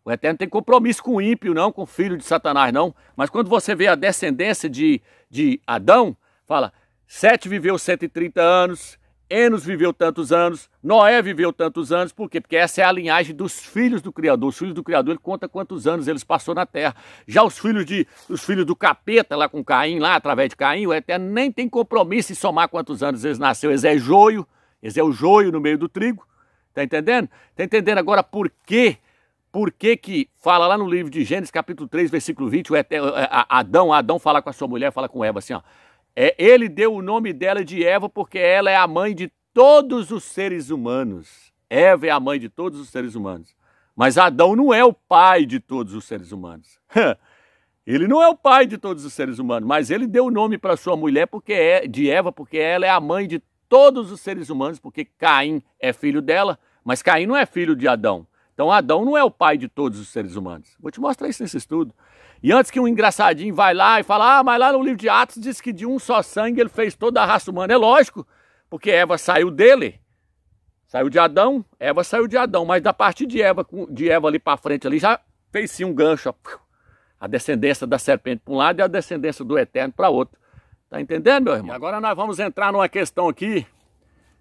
O Eterno tem compromisso com o ímpio, não, com o filho de Satanás, não. Mas quando você vê a descendência de Adão, fala, Sete viveu 130 anos, Enos viveu tantos anos, Noé viveu tantos anos, por quê? Porque essa é a linhagem dos filhos do Criador. Os filhos do Criador, ele conta quantos anos eles passou na terra. Já os filhos do capeta, lá com Caim, lá através de Caim, o Eterno nem tem compromisso em somar quantos anos eles nasceram. Eles é joio, eles é o joio no meio do trigo. Tá entendendo? Tá entendendo agora por quê? Por que que fala lá no livro de Gênesis, capítulo 3, versículo 20, Adão fala com a sua mulher, fala com Eva assim, ó. Ele deu o nome dela de Eva porque ela é a mãe de todos os seres humanos. Eva é a mãe de todos os seres humanos. Mas Adão não é o pai de todos os seres humanos. Ele não é o pai de todos os seres humanos, mas ele deu o nome para sua mulher de Eva porque ela é a mãe de todos os seres humanos, porque Caim é filho dela, mas Caim não é filho de Adão. Então Adão não é o pai de todos os seres humanos. Vou te mostrar isso nesse estudo. E antes que um engraçadinho vai lá e fala, mas lá no livro de Atos diz que de um só sangue ele fez toda a raça humana. É lógico, porque Eva saiu dele, saiu de Adão, Eva saiu de Adão, mas da partir de Eva ali para frente ali já fez sim um gancho, ó, a descendência da serpente para um lado e a descendência do Eterno para outro. Tá entendendo, meu irmão? E agora nós vamos entrar numa questão aqui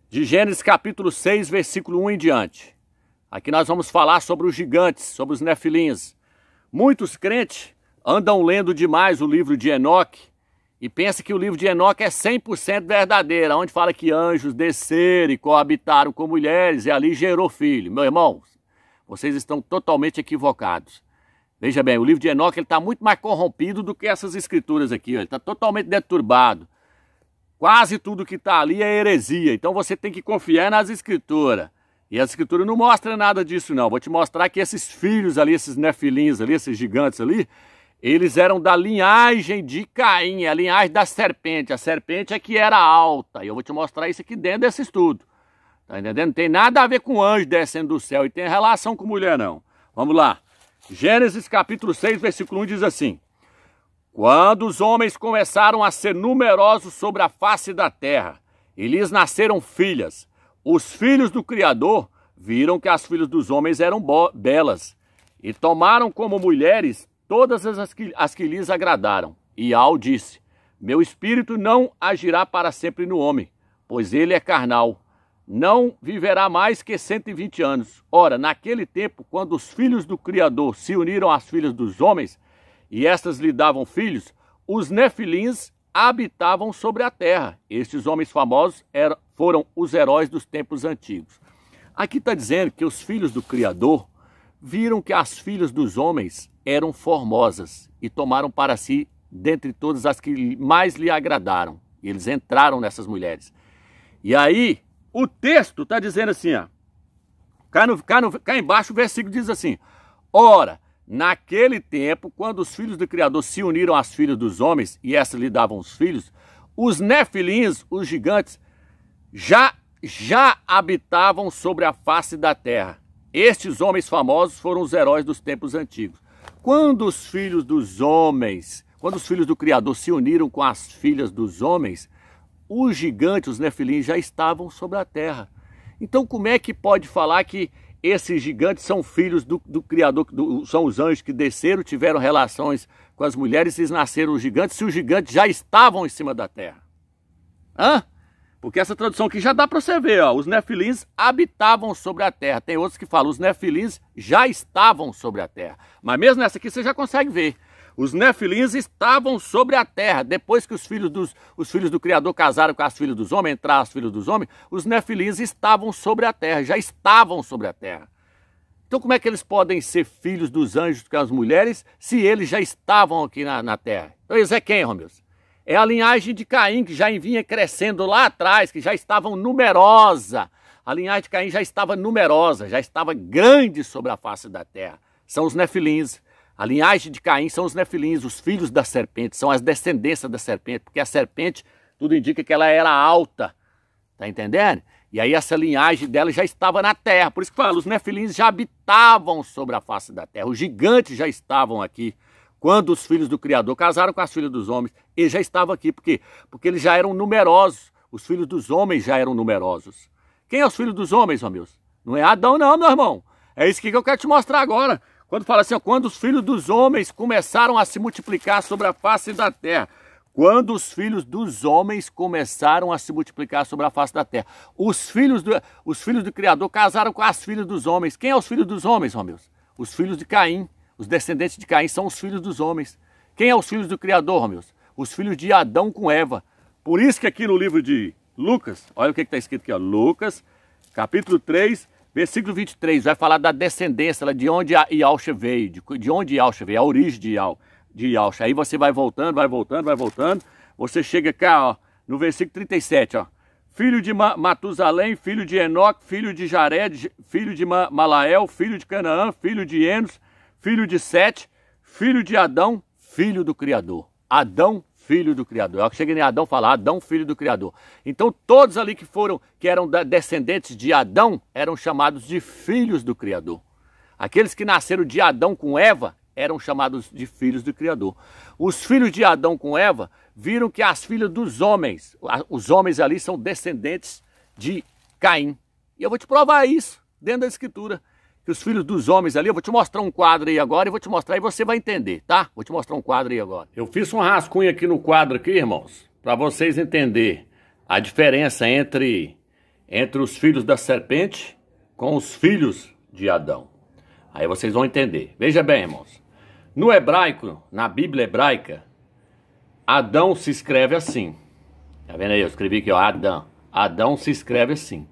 de Gênesis capítulo 6, versículo 1 em diante. Aqui nós vamos falar sobre os gigantes, sobre os nefilins. Muitos crentes andam lendo demais o livro de Enoque e pensam que o livro de Enoque é 100% verdadeiro, onde fala que anjos desceram e coabitaram com mulheres e ali gerou filho. Meu irmão, vocês estão totalmente equivocados. Veja bem, o livro de Enoque está muito mais corrompido do que essas escrituras aqui. Ele está totalmente deturbado. quase tudo que está ali é heresia. Então você tem que confiar nas escrituras. E as escrituras não mostram nada disso não. Vou te mostrar que esses filhos ali, esses nefilins ali, esses gigantes ali, eles eram da linhagem de Caim, a linhagem da serpente. A serpente é que era alta. E eu vou te mostrar isso aqui dentro desse estudo. Tá entendendo? Não tem nada a ver com anjo descendo do céu e tem relação com mulher não. Vamos lá. Gênesis capítulo 6, versículo 1 diz assim: quando os homens começaram a ser numerosos sobre a face da terra, e lhes nasceram filhas, os filhos do Criador viram que as filhas dos homens eram belas, e tomaram como mulheres todas as que lhes agradaram. E Al disse: meu espírito não agirá para sempre no homem, pois ele é carnal, não viverá mais que 120 anos. Ora, naquele tempo, quando os filhos do Criador se uniram às filhas dos homens, e estas lhe davam filhos, os nefilins habitavam sobre a terra. Estes homens famosos foram os heróis dos tempos antigos. Aqui está dizendo que os filhos do Criador viram que as filhas dos homens eram formosas e tomaram para si, dentre todas as que mais lhe agradaram. E eles entraram nessas mulheres. E aí, o texto está dizendo assim, ó, cá embaixo o versículo diz assim: ora, naquele tempo, quando os filhos do Criador se uniram às filhas dos homens, e essas lhe davam os filhos, os nefilins, os gigantes, já habitavam sobre a face da terra. Estes homens famosos foram os heróis dos tempos antigos. Quando os filhos dos homens, quando os filhos do Criador se uniram com as filhas dos homens, os gigantes, os nefilins, já estavam sobre a terra. Então como é que pode falar que esses gigantes são filhos do Criador, são os anjos que desceram, tiveram relações com as mulheres e nasceram os gigantes, se os gigantes já estavam em cima da terra? Hã? Porque essa tradução aqui já dá para você ver, ó, os nefilins habitavam sobre a terra. Tem outros que falam, os nefilins já estavam sobre a terra. Mas mesmo nessa aqui você já consegue ver. Os nefilins estavam sobre a terra. Depois que os filhos do Criador casaram com as filhas dos homens, entraram as filhas dos homens, os nefilins estavam sobre a terra, já estavam sobre a terra. Então como é que eles podem ser filhos dos anjos com as mulheres se eles já estavam aqui na terra? Então eles é quem, Romeus? É a linhagem de Caim, que já vinha crescendo lá atrás, que já estavam numerosa. A linhagem de Caim já estava numerosa, já estava grande sobre a face da terra. São os nefilins. A linhagem de Caim são os nefilins, os filhos da serpente, são as descendências da serpente, porque a serpente, tudo indica que ela era alta, tá entendendo? E aí essa linhagem dela já estava na terra, por isso que fala, os nefilins já habitavam sobre a face da terra, os gigantes já estavam aqui. Quando os filhos do Criador casaram com as filhas dos homens, eles já estavam aqui, por quê? Porque eles já eram numerosos, os filhos dos homens já eram numerosos. Quem é os filhos dos homens, Romeus? Não é Adão não, meu irmão, é isso que eu quero te mostrar agora. Quando fala assim, ó, quando os filhos dos homens começaram a se multiplicar sobre a face da terra. Quando os filhos dos homens começaram a se multiplicar sobre a face da terra. Os filhos do Criador casaram com as filhas dos homens. Quem é os filhos dos homens, Romeus? Os filhos de Caim. Os descendentes de Caim são os filhos dos homens. Quem é os filhos do Criador, Romeus? Os filhos de Adão com Eva. Por isso que aqui no livro de Lucas, olha o que está escrito aqui, ó, Lucas, capítulo 3, versículo 23, vai falar da descendência, de onde Yalcha veio, de onde Yalcha veio, a origem de Yalcha. Aí você vai voltando, você chega cá, ó, no versículo 37, ó. Filho de Matusalém, filho de Enoque, filho de Jared, filho de Malael, filho de Canaã, filho de Enos, filho de Sete, filho de Adão, filho do Criador. Adão, filho do Criador. Eu cheguei em Adão falar, Adão, filho do Criador. Então todos ali que eram descendentes de Adão, eram chamados de filhos do Criador. Aqueles que nasceram de Adão com Eva, eram chamados de filhos do Criador. Os filhos de Adão com Eva, viram que as filhas dos homens, os homens ali são descendentes de Caim. E eu vou te provar isso, dentro da Escritura. Que os filhos dos homens ali, eu vou te mostrar um quadro aí agora e vou te mostrar e você vai entender, tá? Vou te mostrar um quadro aí agora. Eu fiz um rascunho aqui no quadro aqui, irmãos, para vocês entenderem a diferença entre os filhos da serpente com os filhos de Adão. Aí vocês vão entender. Veja bem, irmãos. No hebraico, na Bíblia hebraica, Adão se escreve assim. Tá vendo aí? Eu escrevi aqui, ó, Adão. Adão se escreve assim.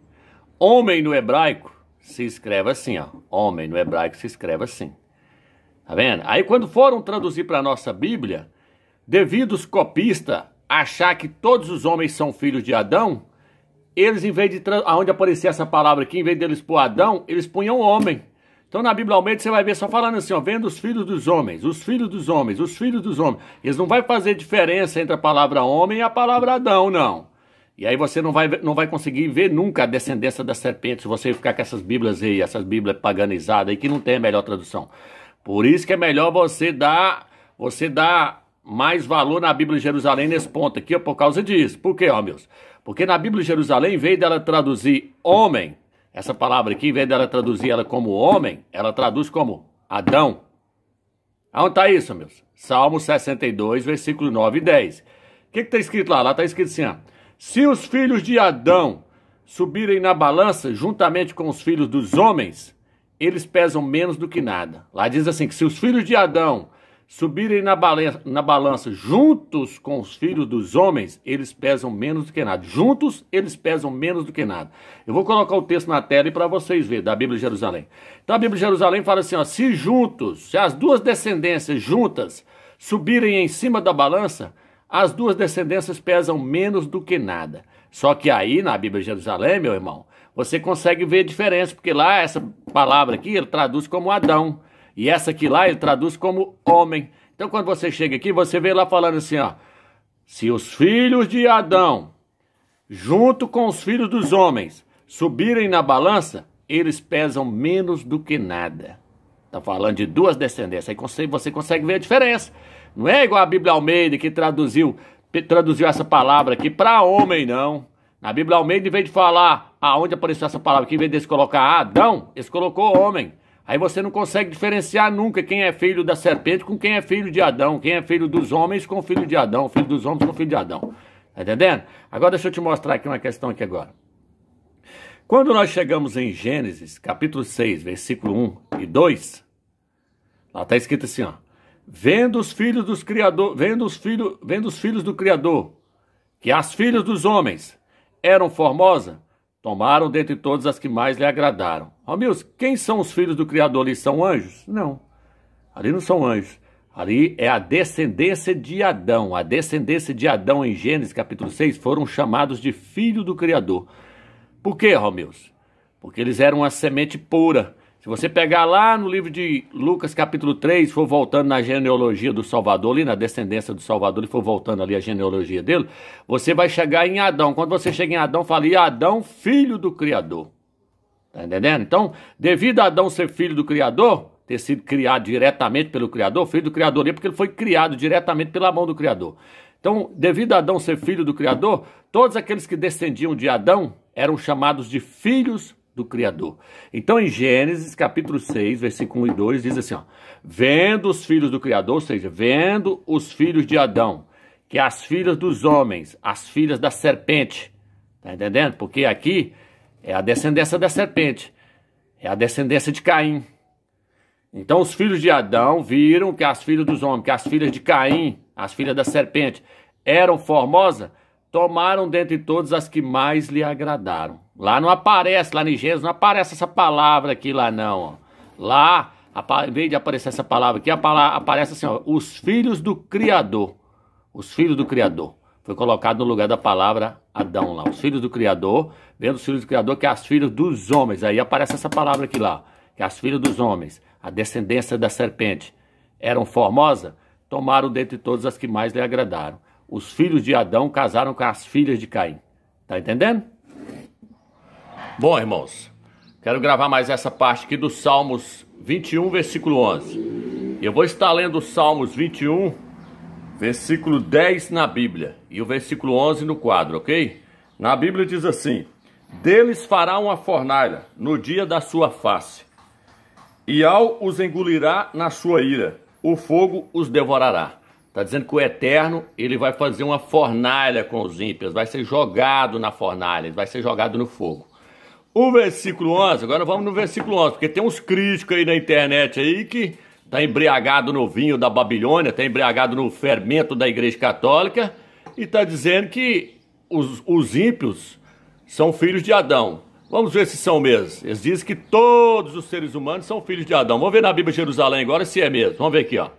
Homem no hebraico se escreve assim, ó. Homem no hebraico se escreve assim. Tá vendo? Aí quando foram traduzir para a nossa Bíblia, devido os copistas achar que todos os homens são filhos de Adão, eles, em vez de, onde aparecia essa palavra aqui, em vez deles pôr Adão, eles punham homem. Então na Bíblia Almeida você vai ver só falando assim, ó, vendo os filhos dos homens, os filhos dos homens, os filhos dos homens. Eles não vai fazer diferença entre a palavra homem e a palavra Adão, não. E aí você não vai conseguir ver nunca a descendência da serpente, se você ficar com essas Bíblias aí, essas Bíblias paganizadas aí, que não tem a melhor tradução. Por isso que é melhor você dar mais valor na Bíblia de Jerusalém nesse ponto aqui, ó, por causa disso. Por quê, ó, meus? Porque na Bíblia de Jerusalém, em vez dela traduzir homem, essa palavra aqui, em vez dela traduzir ela como homem, ela traduz como Adão. Aonde está isso, meus? Salmo 62, versículo 9 e 10. O que está escrito lá? Lá está escrito assim, ó. Se os filhos de Adão subirem na balança juntamente com os filhos dos homens, eles pesam menos do que nada. Lá diz assim, que se os filhos de Adão subirem na balança juntos com os filhos dos homens, eles pesam menos do que nada. Juntos, eles pesam menos do que nada. Eu vou colocar o texto na tela para vocês verem, da Bíblia de Jerusalém. Então a Bíblia de Jerusalém fala assim, ó, se as duas descendências juntas subirem em cima da balança, as duas descendências pesam menos do que nada. Só que aí, na Bíblia de Jerusalém, meu irmão, você consegue ver a diferença, porque lá essa palavra aqui, ele traduz como Adão. E essa aqui lá, ele traduz como homem. Então, quando você chega aqui, você vê lá falando assim, ó. Se os filhos de Adão, junto com os filhos dos homens, subirem na balança, eles pesam menos do que nada. Está falando de duas descendências. Aí você consegue ver a diferença. Não é igual a Bíblia Almeida, que traduziu essa palavra aqui para homem, não. Na Bíblia Almeida, em vez de falar aonde apareceu essa palavra aqui, em vez de eles colocar Adão, eles colocou homem. Aí você não consegue diferenciar nunca quem é filho da serpente com quem é filho de Adão. Quem é filho dos homens com filho de Adão. Filho dos homens com filho de Adão. Tá entendendo? Agora deixa eu te mostrar aqui uma questão aqui agora. Quando nós chegamos em Gênesis, capítulo 6, versículo 1 e 2, lá está escrito assim, ó. Vendo os filhos do Criador, que as filhas dos homens eram formosas, tomaram dentre todas as que mais lhe agradaram. Ó, meus, quem são os filhos do Criador ali? São anjos? Não. Ali não são anjos. Ali é a descendência de Adão. A descendência de Adão em Gênesis capítulo 6 foram chamados de filho do Criador. Por quê, Romeus? Porque eles eram uma semente pura. Se você pegar lá no livro de Lucas capítulo 3, for voltando na genealogia do Salvador, ali na descendência do Salvador, e for voltando ali a genealogia dele, você vai chegar em Adão. Quando você chega em Adão, fala, e Adão, filho do Criador. Tá entendendo? Então, devido a Adão ser filho do Criador, ter sido criado diretamente pelo Criador, filho do Criador ali, porque ele foi criado diretamente pela mão do Criador. Então, devido a Adão ser filho do Criador, todos aqueles que descendiam de Adão eram chamados de filhos do Criador. Então, em Gênesis, capítulo 6, versículo 1 e 2, diz assim, ó, vendo os filhos do Criador, ou seja, vendo os filhos de Adão, que as filhas dos homens, as filhas da serpente, tá entendendo? Porque aqui é a descendência da serpente, é a descendência de Caim. Então, os filhos de Adão viram que as filhas dos homens, que as filhas de Caim, as filhas da serpente, eram formosas, tomaram dentre todas as que mais lhe agradaram. Lá não aparece, lá em Gênesis, não aparece essa palavra aqui lá não. Ó. Lá, em vez de aparecer essa palavra aqui, aparece assim, ó, os filhos do Criador. Os filhos do Criador. Foi colocado no lugar da palavra Adão lá. Os filhos do Criador, vendo os filhos do Criador, que é as filhas dos homens. Aí aparece essa palavra aqui lá, que é as filhas dos homens, a descendência da serpente, eram formosas, tomaram dentre todas as que mais lhe agradaram. Os filhos de Adão casaram com as filhas de Caim. Tá entendendo? Bom, irmãos, quero gravar mais essa parte aqui dos Salmos 21, versículo 11. Eu vou estar lendo os Salmos 21, versículo 10 na Bíblia e o versículo 11 no quadro, ok? Na Bíblia diz assim, deles fará uma fornalha no dia da sua face, e ao os engolirá na sua ira, o fogo os devorará. Está dizendo que o Eterno, ele vai fazer uma fornalha com os ímpios, vai ser jogado na fornalha, vai ser jogado no fogo. O versículo 11, agora vamos no versículo 11, porque tem uns críticos aí na internet aí que está embriagado no vinho da Babilônia, está embriagado no fermento da Igreja Católica e está dizendo que os ímpios são filhos de Adão. Vamos ver se são mesmo. Eles dizem que todos os seres humanos são filhos de Adão. Vamos ver na Bíblia de Jerusalém agora se é mesmo. Vamos ver aqui, ó.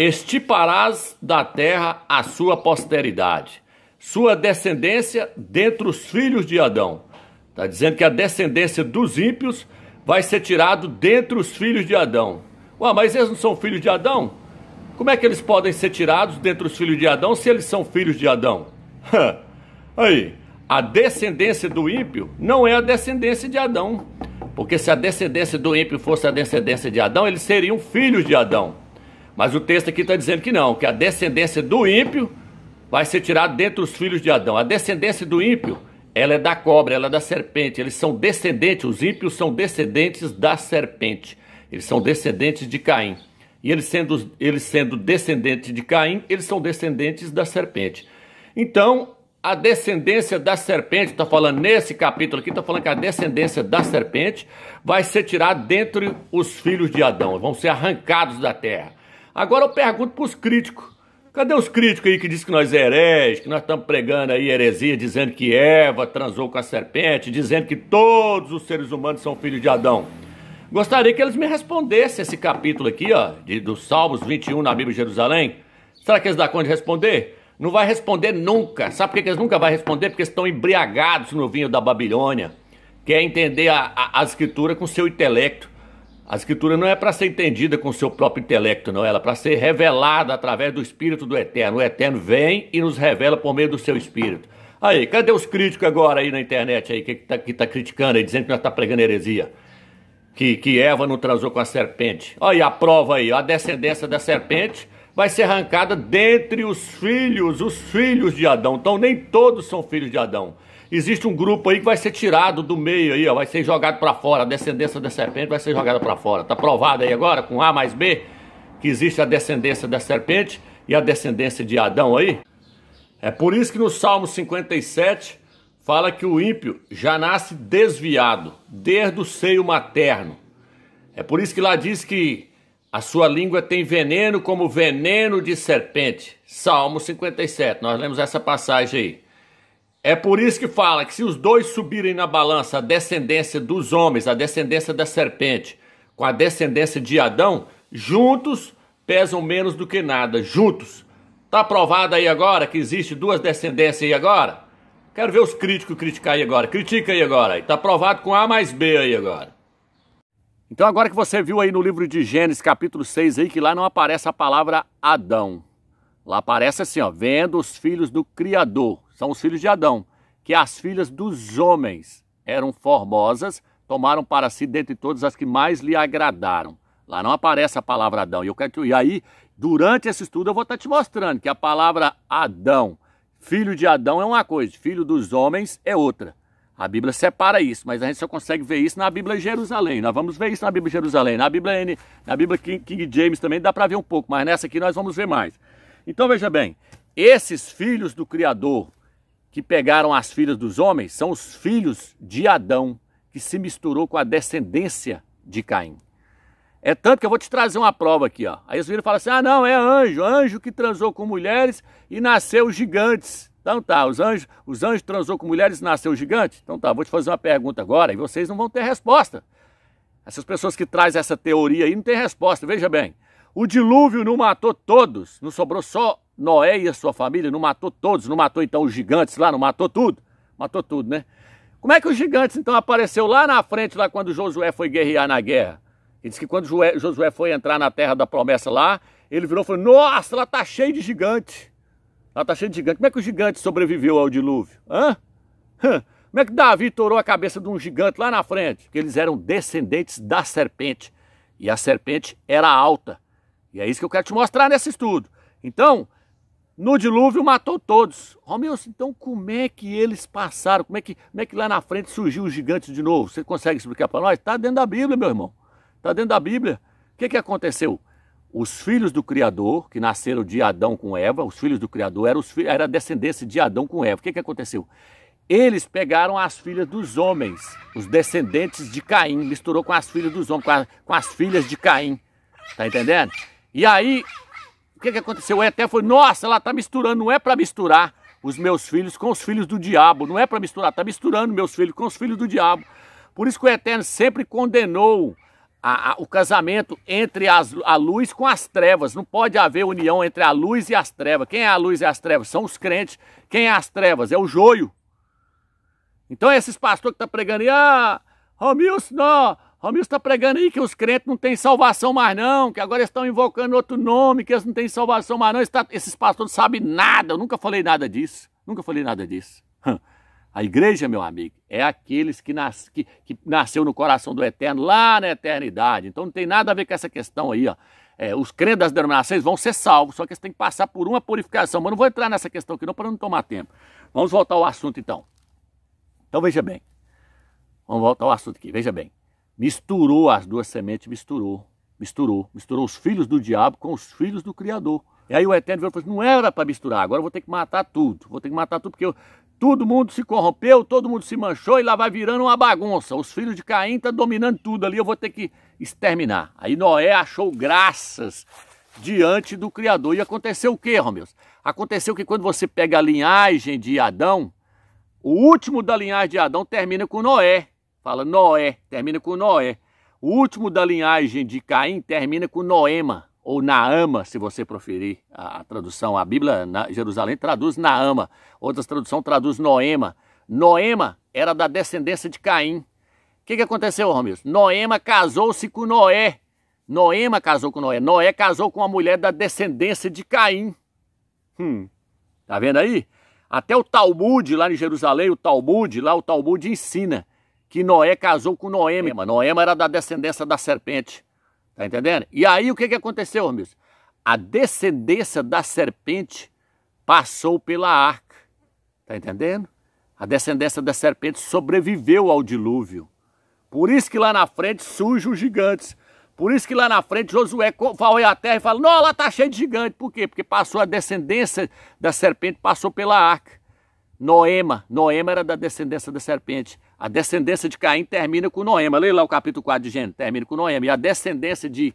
extirparás da terra a sua posteridade, sua descendência dentre os filhos de Adão. Está dizendo que a descendência dos ímpios vai ser tirado dentre os filhos de Adão. Ué, mas eles não são filhos de Adão? Como é que eles podem ser tirados dentre os filhos de Adão se eles são filhos de Adão? Aí, a descendência do ímpio não é a descendência de Adão. Porque se a descendência do ímpio fosse a descendência de Adão, eles seriam filhos de Adão. Mas o texto aqui está dizendo que não, que a descendência do ímpio vai ser tirada dentre os filhos de Adão. A descendência do ímpio, ela é da cobra, ela é da serpente. Eles são descendentes, os ímpios são descendentes da serpente. Eles são descendentes de Caim. E eles sendo descendentes de Caim, eles são descendentes da serpente. Então, a descendência da serpente, está falando nesse capítulo aqui, está falando que a descendência da serpente vai ser tirada dentre os filhos de Adão. Vão ser arrancados da terra. Agora eu pergunto para os críticos. Cadê os críticos aí que dizem que nós é herege, que nós estamos pregando aí heresia, dizendo que Eva transou com a serpente, dizendo que todos os seres humanos são filhos de Adão? Gostaria que eles me respondessem esse capítulo aqui, ó, dos Salmos 21 na Bíblia de Jerusalém. Será que eles dão conta de responder? Não vai responder nunca. Sabe por que eles nunca vão responder? Porque eles estão embriagados no vinho da Babilônia. Quer entender a escritura com seu intelecto. A escritura não é para ser entendida com o seu próprio intelecto, não. Ela é para ser revelada através do Espírito do Eterno. O Eterno vem e nos revela por meio do seu Espírito. Aí, cadê os críticos agora aí na internet aí, que tá criticando aí, dizendo que nós estamos pregando heresia? Que Eva não transou com a serpente. Olha aí a prova aí, a descendência da serpente vai ser arrancada dentre os filhos de Adão. Então nem todos são filhos de Adão. Existe um grupo aí que vai ser tirado do meio aí, ó, vai ser jogado para fora. A descendência da serpente vai ser jogada para fora. Tá provado aí agora, com A mais B, que existe a descendência da serpente e a descendência de Adão aí. É por isso que no Salmo 57 fala que o ímpio já nasce desviado, desde o seio materno. É por isso que lá diz que a sua língua tem veneno como veneno de serpente. Salmo 57, nós lemos essa passagem aí. É por isso que fala que se os dois subirem na balança, a descendência dos homens, a descendência da serpente, com a descendência de Adão, juntos pesam menos do que nada, juntos. Tá provado aí agora que existe duas descendências aí agora? Quero ver os críticos criticar aí agora. Critica aí agora. Tá provado com A mais B aí agora. Então agora que você viu aí no livro de Gênesis, capítulo 6 aí, que lá não aparece a palavra Adão. Lá aparece assim, ó, vendo os filhos do Criador. São os filhos de Adão, que as filhas dos homens eram formosas, tomaram para si dentre todas as que mais lhe agradaram. Lá não aparece a palavra Adão. E aí, durante esse estudo, eu vou estar te mostrando que a palavra Adão, filho de Adão é uma coisa, filho dos homens é outra. A Bíblia separa isso, mas a gente só consegue ver isso na Bíblia de Jerusalém. Nós vamos ver isso na Bíblia de Jerusalém. Na Bíblia King James também dá para ver um pouco, mas nessa aqui nós vamos ver mais. Então veja bem, esses filhos do Criador que pegaram as filhas dos homens são os filhos de Adão, que se misturou com a descendência de Caim. É tanto que eu vou te trazer uma prova aqui, ó. Aí os filhos falam assim, ah não, é anjo que transou com mulheres e nasceu gigantes. Então tá, os anjos transou com mulheres e nasceu gigante? Então tá, vou te fazer uma pergunta agora e vocês não vão ter resposta. Essas pessoas que trazem essa teoria aí não tem resposta, veja bem. O dilúvio não matou todos, não sobrou só Noé e a sua família, não matou todos, não matou então os gigantes lá, não matou tudo? Matou tudo, né? Como é que os gigantes então apareceu lá na frente, lá quando Josué foi guerrear na guerra? Ele disse que quando Josué foi entrar na terra da promessa lá, ele virou e falou, nossa, lá tá cheio de gigante. Lá tá cheio de gigante. Como é que o gigante sobreviveu ao dilúvio? Hã? Como é que Davi torou a cabeça de um gigante lá na frente? Porque eles eram descendentes da serpente. E a serpente era alta. E é isso que eu quero te mostrar nesse estudo. Então, no dilúvio matou todos. Romeu, então como é que eles passaram? Como é que lá na frente surgiu os gigantes de novo? Você consegue explicar para nós? Está dentro da Bíblia, meu irmão. Está dentro da Bíblia. O que aconteceu? Os filhos do Criador, que nasceram de Adão com Eva, os filhos do Criador, era a descendência de Adão com Eva. O que aconteceu? Eles pegaram as filhas dos homens, os descendentes de Caim, misturou com as filhas dos homens, com as filhas de Caim. Tá entendendo? E aí, o que aconteceu? O Eterno falou, nossa, ela está misturando, não é para misturar os meus filhos com os filhos do diabo, não é para misturar, está misturando meus filhos com os filhos do diabo. Por isso que o Eterno sempre condenou o casamento entre a luz com as trevas. Não pode haver união entre a luz e as trevas. Quem é a luz e as trevas? São os crentes. Quem é as trevas? É o joio. Então esses pastores que estão pregando aí, Romilson, não, Romilson está pregando aí que os crentes não têm salvação mais não, que agora estão invocando outro nome, que eles não têm salvação mais não. Esses pastores não sabem nada, eu nunca falei nada disso, nunca falei nada disso. A igreja, meu amigo, é aqueles que nasceu no coração do Eterno, lá na eternidade. Então não tem nada a ver com essa questão aí, ó. Os crentes das denominações vão ser salvos, só que eles têm que passar por uma purificação. Mas não vou entrar nessa questão aqui não, para não tomar tempo. Vamos voltar ao assunto então. Então veja bem, vamos voltar ao assunto aqui, veja bem. Misturou as duas sementes, misturou os filhos do diabo com os filhos do Criador. E aí o Eterno falou assim, não era para misturar, agora eu vou ter que matar tudo. Vou ter que matar tudo porque todo mundo se corrompeu, todo mundo se manchou e lá vai virando uma bagunça. Os filhos de Caim estão dominando tudo ali, eu vou ter que exterminar. Aí Noé achou graças diante do Criador. E aconteceu o quê, Romeus? Aconteceu que quando você pega a linhagem de Adão, o último da linhagem de Adão termina com Noé. Fala Noé, termina com Noé. O último da linhagem de Caim termina com Noema, ou Naama, se você preferir a tradução. A Bíblia, Jerusalém, traduz Naama. Outras traduções traduz Noema. Noema era da descendência de Caim. O que aconteceu, Romilson? Noema casou-se com Noé. Noema casou com Noé. Noé casou com uma mulher da descendência de Caim. Tá vendo aí? Até o Talmud, lá em Jerusalém, o Talmud ensina que Noé casou com Noema. Noema era da descendência da serpente. Tá entendendo? E aí o que aconteceu, Romilson? A descendência da serpente passou pela arca. Tá entendendo? A descendência da serpente sobreviveu ao dilúvio. Por isso que lá na frente surgem os gigantes. Por isso que lá na frente Josué vai à terra e fala, não, lá tá cheio de gigante. Por quê? Porque passou a descendência da serpente, passou pela arca. Noema era da descendência da serpente. A descendência de Caim termina com Noema. Leia lá o capítulo 4 de Gênesis, termina com Noema. E a descendência de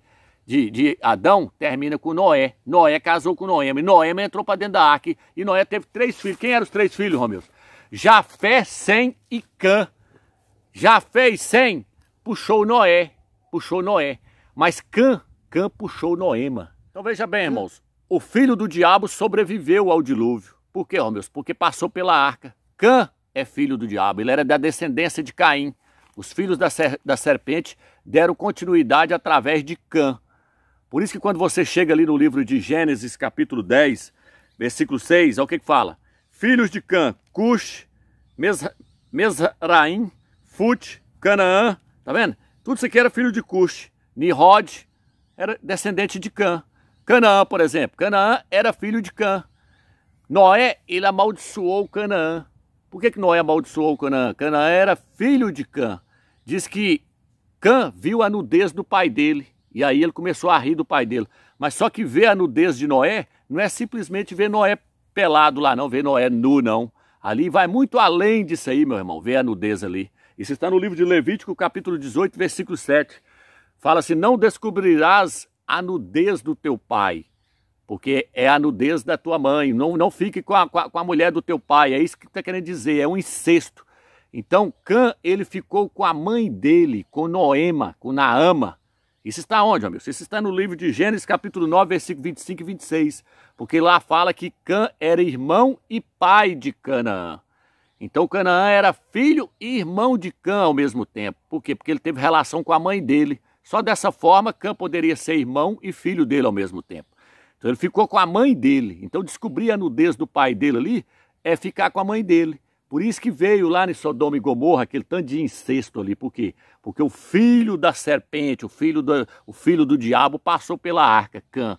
Adão termina com Noé. Noé casou com Noema. E Noema entrou para dentro da arca. E Noé teve 3 filhos. Quem eram os 3 filhos, Romilson? Jafé, Sem e Cã. Jafé e Sem puxou Noé. Mas Cã puxou Noema. Então veja bem, irmãos. O filho do diabo sobreviveu ao dilúvio. Por quê, Romilson? Porque passou pela arca. Cã é filho do diabo. Ele era da descendência de Caim. Os filhos da serpente deram continuidade através de Cã. Por isso que quando você chega ali no livro de Gênesis, capítulo 10, versículo 6, olha o que fala. Filhos de Cã, Cush, Mesraim, Fut, Canaã. Tá vendo? Tudo isso aqui era filho de Cush. Nimrod era descendente de Cã. Canaã, por exemplo. Canaã era filho de Cã. Noé, ele amaldiçoou Canaã. Por que Noé amaldiçoou Canaã? Canaã era filho de Cã. Diz que Cã viu a nudez do pai dele. E aí ele começou a rir do pai dele. Mas só que ver a nudez de Noé não é simplesmente ver Noé pelado lá não, ver Noé nu não. Ali vai muito além disso aí, meu irmão, ver a nudez ali. Isso está no livro de Levítico, capítulo 18, versículo 7. Fala assim, não descobrirás a nudez do teu pai, porque é a nudez da tua mãe. Não fique com a mulher do teu pai, é isso que está querendo dizer, é um incesto. Então Cã, ele ficou com a mãe dele, com Noema, com Naama. Isso está onde, amigo? Isso está no livro de Gênesis, capítulo 9, versículo 25 e 26. Porque lá fala que Cã era irmão e pai de Canaã. Então Canaã era filho e irmão de Cã ao mesmo tempo. Por quê? Porque ele teve relação com a mãe dele. Só dessa forma Cã poderia ser irmão e filho dele ao mesmo tempo. Então ele ficou com a mãe dele. Então descobrir a nudez do pai dele ali é ficar com a mãe dele. Por isso que veio lá em Sodoma e Gomorra aquele tanto de incesto ali. Por quê? Porque o filho da serpente, o filho do diabo passou pela arca, Cã.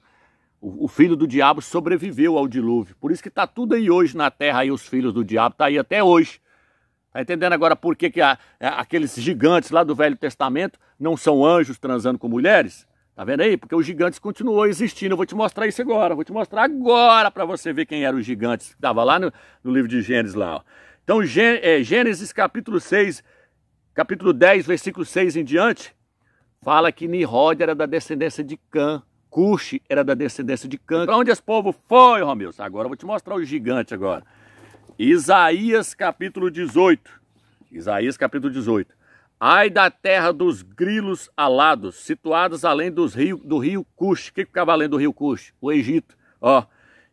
O filho do diabo sobreviveu ao dilúvio. Por isso que está tudo aí hoje na terra, aí os filhos do diabo, está aí até hoje. Está entendendo agora por que aqueles gigantes lá do Velho Testamento não são anjos transando com mulheres? Tá vendo aí? Porque os gigantes continuam existindo. Eu vou te mostrar isso agora. Vou te mostrar agora para você ver quem eram os gigantes que estavam lá no livro de Gênesis lá. Ó. Então Gênesis capítulo 6, capítulo 10, versículo 6 em diante, fala que Nimrod era da descendência de Cã. Cush era da descendência de Cã. Para onde esse povo foi, Romilson? Agora eu vou te mostrar o gigante agora. Isaías capítulo 18. Isaías capítulo 18. Ai da terra dos grilos alados, situados além do rio Cush. O que ficava além do rio Cush? O Egito. Ó,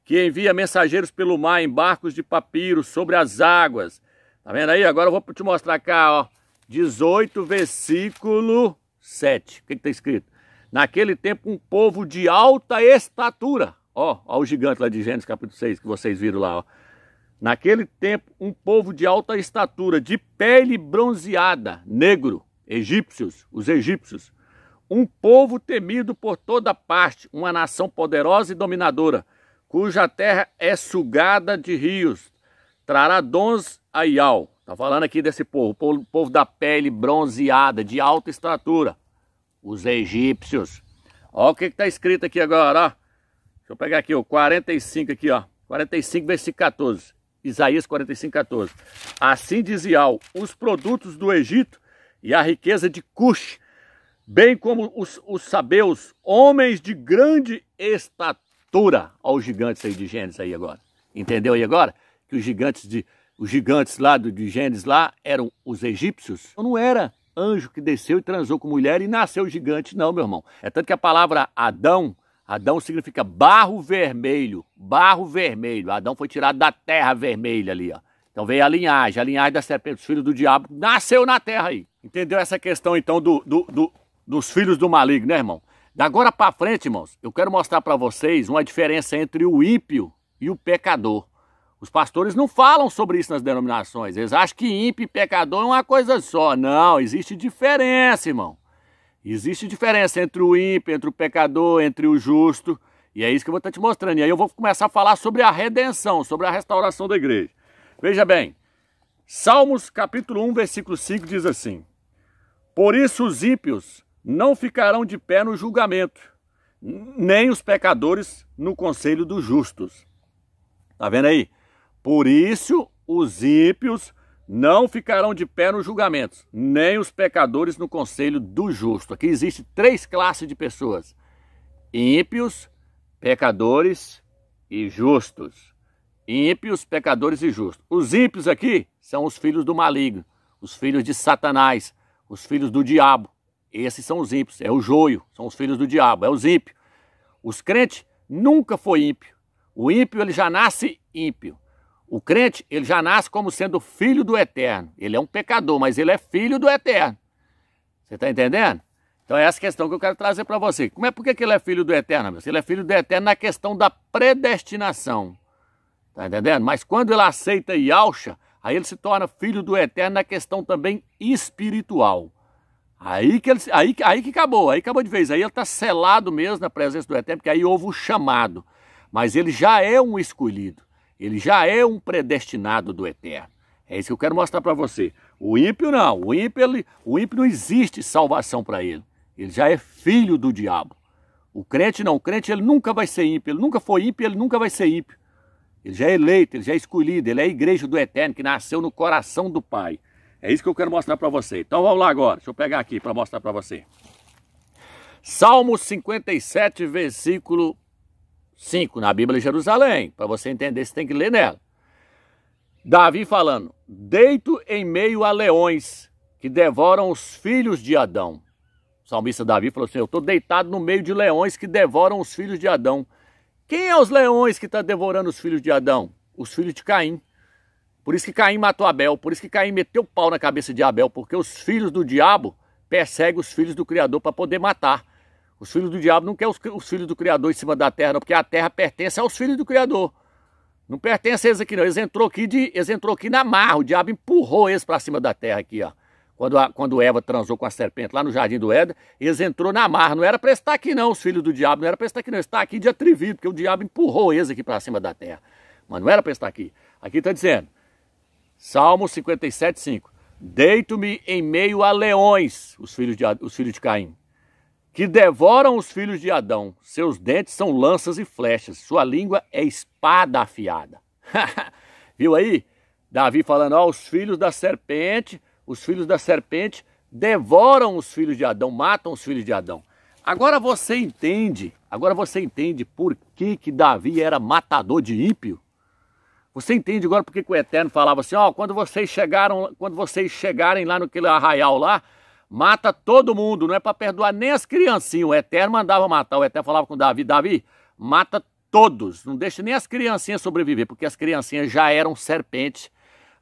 que envia mensageiros pelo mar em barcos de papiro sobre as águas. Tá vendo aí? Agora eu vou te mostrar cá, ó. 18, versículo 7. O que está escrito? Naquele tempo um povo de alta estatura. Ó o gigante lá de Gênesis capítulo 6 que vocês viram lá, ó. Naquele tempo, um povo de alta estatura, de pele bronzeada, negro, egípcios, os egípcios. Um povo temido por toda parte, uma nação poderosa e dominadora, cuja terra é sugada de rios. Trará dons a Ial. Está falando aqui desse povo, o povo da pele bronzeada, de alta estatura. Os egípcios. Olha o que está escrito aqui agora, ó. Deixa eu pegar aqui, ó, 45 aqui, ó. 45, versículo 14. Isaías 45, 14. Assim diz Ial, os produtos do Egito e a riqueza de Cush, bem como os sabeus, homens de grande estatura. Olha os gigantes aí de Gênesis aí agora. Entendeu aí agora? Que os gigantes lá de Gênesis lá eram os egípcios. Não era anjo que desceu e transou com mulher e nasceu gigante, não, meu irmão. É tanto que a palavra Adão significa barro vermelho, barro vermelho. Adão foi tirado da terra vermelha ali, ó. Então veio a linhagem da serpente, os filhos do diabo, nasceu na terra aí. Entendeu essa questão então dos filhos do maligno, né, irmão? Da agora para frente, irmãos, eu quero mostrar para vocês uma diferença entre o ímpio e o pecador. Os pastores não falam sobre isso nas denominações. Eles acham que ímpio e pecador é uma coisa só. Não, existe diferença, irmão. Existe diferença entre o ímpio, entre o pecador, entre o justo. E é isso que eu vou estar te mostrando. E aí eu vou começar a falar sobre a redenção, sobre a restauração da igreja. Veja bem, Salmos capítulo 1, versículo 5 diz assim: por isso os ímpios não ficarão de pé no julgamento, nem os pecadores no conselho dos justos. Tá vendo aí? Por isso os ímpios não ficarão de pé nos julgamentos, nem os pecadores no conselho do justo. Aqui existe 3 classes de pessoas: ímpios, pecadores e justos. Ímpios, pecadores e justos. Os ímpios aqui são os filhos do maligno, os filhos de Satanás, os filhos do diabo. Esses são os ímpios, é o joio, são os filhos do diabo, é os ímpios. Os crentes nunca foi ímpio. O ímpio ele já nasce ímpio. O crente, ele já nasce como sendo filho do Eterno. Ele é um pecador, mas ele é filho do Eterno. Você está entendendo? Então é essa questão que eu quero trazer para você. Por que ele é filho do Eterno, meu? Ele é filho do Eterno na questão da predestinação. Está entendendo? Mas quando ele aceita Yahshua, aí ele se torna filho do Eterno na questão também espiritual. Aí que acabou, aí acabou de vez. Aí ele está selado mesmo na presença do Eterno, porque aí houve o chamado. Mas ele já é um escolhido. Ele já é um predestinado do Eterno. É isso que eu quero mostrar para você. O ímpio não. O ímpio não existe salvação para ele. Ele já é filho do diabo. O crente não. O crente ele nunca vai ser ímpio. Ele nunca foi ímpio, ele nunca vai ser ímpio. Ele já é eleito, ele já é escolhido. Ele é a igreja do Eterno que nasceu no coração do Pai. É isso que eu quero mostrar para você. Então vamos lá agora. Deixa eu pegar aqui para mostrar para você. Salmo 57, versículo 5, na Bíblia de Jerusalém. Para você entender, você tem que ler nela. Davi falando: deito em meio a leões que devoram os filhos de Adão. O salmista Davi falou assim: eu estou deitado no meio de leões que devoram os filhos de Adão. Quem é os leões que estão devorando os filhos de Adão? Os filhos de Caim. Por isso que Caim matou Abel, por isso que Caim meteu o pau na cabeça de Abel, porque os filhos do diabo perseguem os filhos do Criador para poder matar. Os filhos do diabo não querem os filhos do Criador em cima da terra, não, porque a terra pertence aos filhos do Criador. Não pertence a eles aqui, não. Eles entrou aqui na marra, o diabo empurrou eles para cima da terra aqui, ó. Quando Eva transou com a serpente lá no jardim do Éden, eles entrou na marra. Não era para estar aqui não, os filhos do diabo, não era para estar aqui não. Eles estão aqui de atrevido, porque o diabo empurrou eles aqui para cima da terra. Mas não era para estar aqui. Aqui está dizendo, Salmo 57, 5. Deito-me em meio a leões, os filhos de Caim, que devoram os filhos de Adão. Seus dentes são lanças e flechas, sua língua é espada afiada. Viu aí? Davi falando, ó, os filhos da serpente devoram os filhos de Adão, matam os filhos de Adão. Agora você entende por que Davi era matador de ímpio? Você entende agora porque que o Eterno falava assim, ó, quando vocês chegarem lá naquele arraial lá, mata todo mundo, não é para perdoar nem as criancinhas. O Eterno mandava matar, o Eterno falava com Davi, Davi, mata todos, não deixa nem as criancinhas sobreviver, porque as criancinhas já eram serpentes,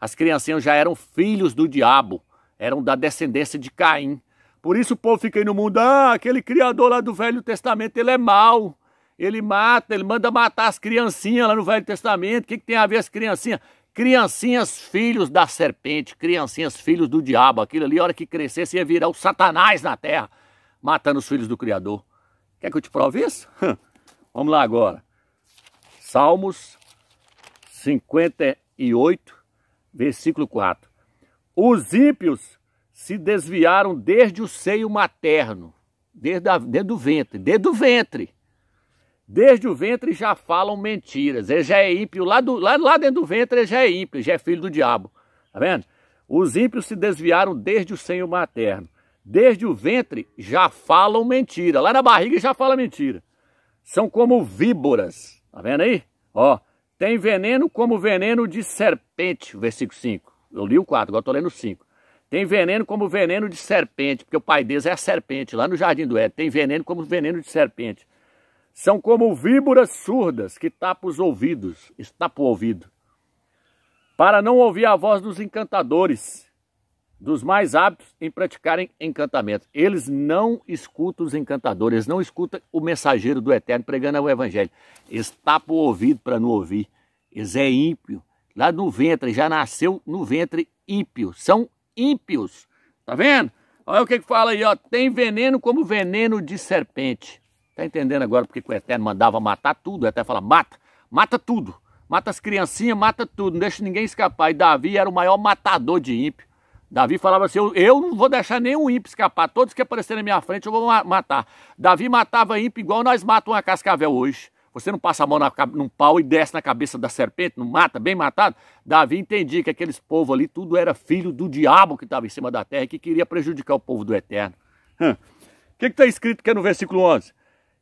as criancinhas já eram filhos do diabo, eram da descendência de Caim. Por isso o povo fica aí no mundo, aquele criador lá do Velho Testamento, ele é mau. Ele mata, ele manda matar as criancinhas lá no Velho Testamento. O que tem a ver as criancinhas? Criancinhas filhos da serpente, criancinhas filhos do diabo. Aquilo ali, a hora que crescesse, ia virar o Satanás na terra, matando os filhos do Criador. Quer que eu te prove isso? Vamos lá agora. Salmos 58, versículo 4. Os ímpios se desviaram desde o seio materno, desde o ventre, Desde o ventre já falam mentiras. Ele já é ímpio, lá dentro do ventre ele já é ímpio, já é filho do diabo. Tá vendo? Os ímpios se desviaram desde o seio materno. Desde o ventre já falam mentira. Lá na barriga já fala mentira. São como víboras. Tá vendo aí? Ó, tem veneno como veneno de serpente, versículo 5. Eu li o 4, agora estou lendo o 5. Tem veneno como veneno de serpente, porque o pai deles é a serpente, lá no Jardim do Éden. Tem veneno como veneno de serpente. São como víboras surdas que tapam os ouvidos, tapam o ouvido, para não ouvir a voz dos encantadores, dos mais hábitos em praticarem encantamentos. Eles não escutam os encantadores, eles não escutam o mensageiro do Eterno pregando o Evangelho. Eles tapam o ouvido para não ouvir. Eles é ímpio. Lá no ventre, já nasceu no ventre ímpio. São ímpios. Tá vendo? Olha o que fala aí, ó. Tem veneno como veneno de serpente. Tá entendendo agora porque o Eterno mandava matar tudo? O Eterno fala, mata tudo. Mata as criancinhas, mata tudo, não deixa ninguém escapar. E Davi era o maior matador de ímpio. Davi falava assim, eu não vou deixar nenhum ímpio escapar. Todos que aparecerem na minha frente eu vou matar. Davi matava ímpio igual nós matamos uma cascavel hoje. Você não passa a mão num pau e desce na cabeça da serpente, não mata, bem matado? Davi entendia que aqueles povos ali, tudo era filho do diabo que estava em cima da terra e que queria prejudicar o povo do Eterno. O que está escrito aqui no versículo 11?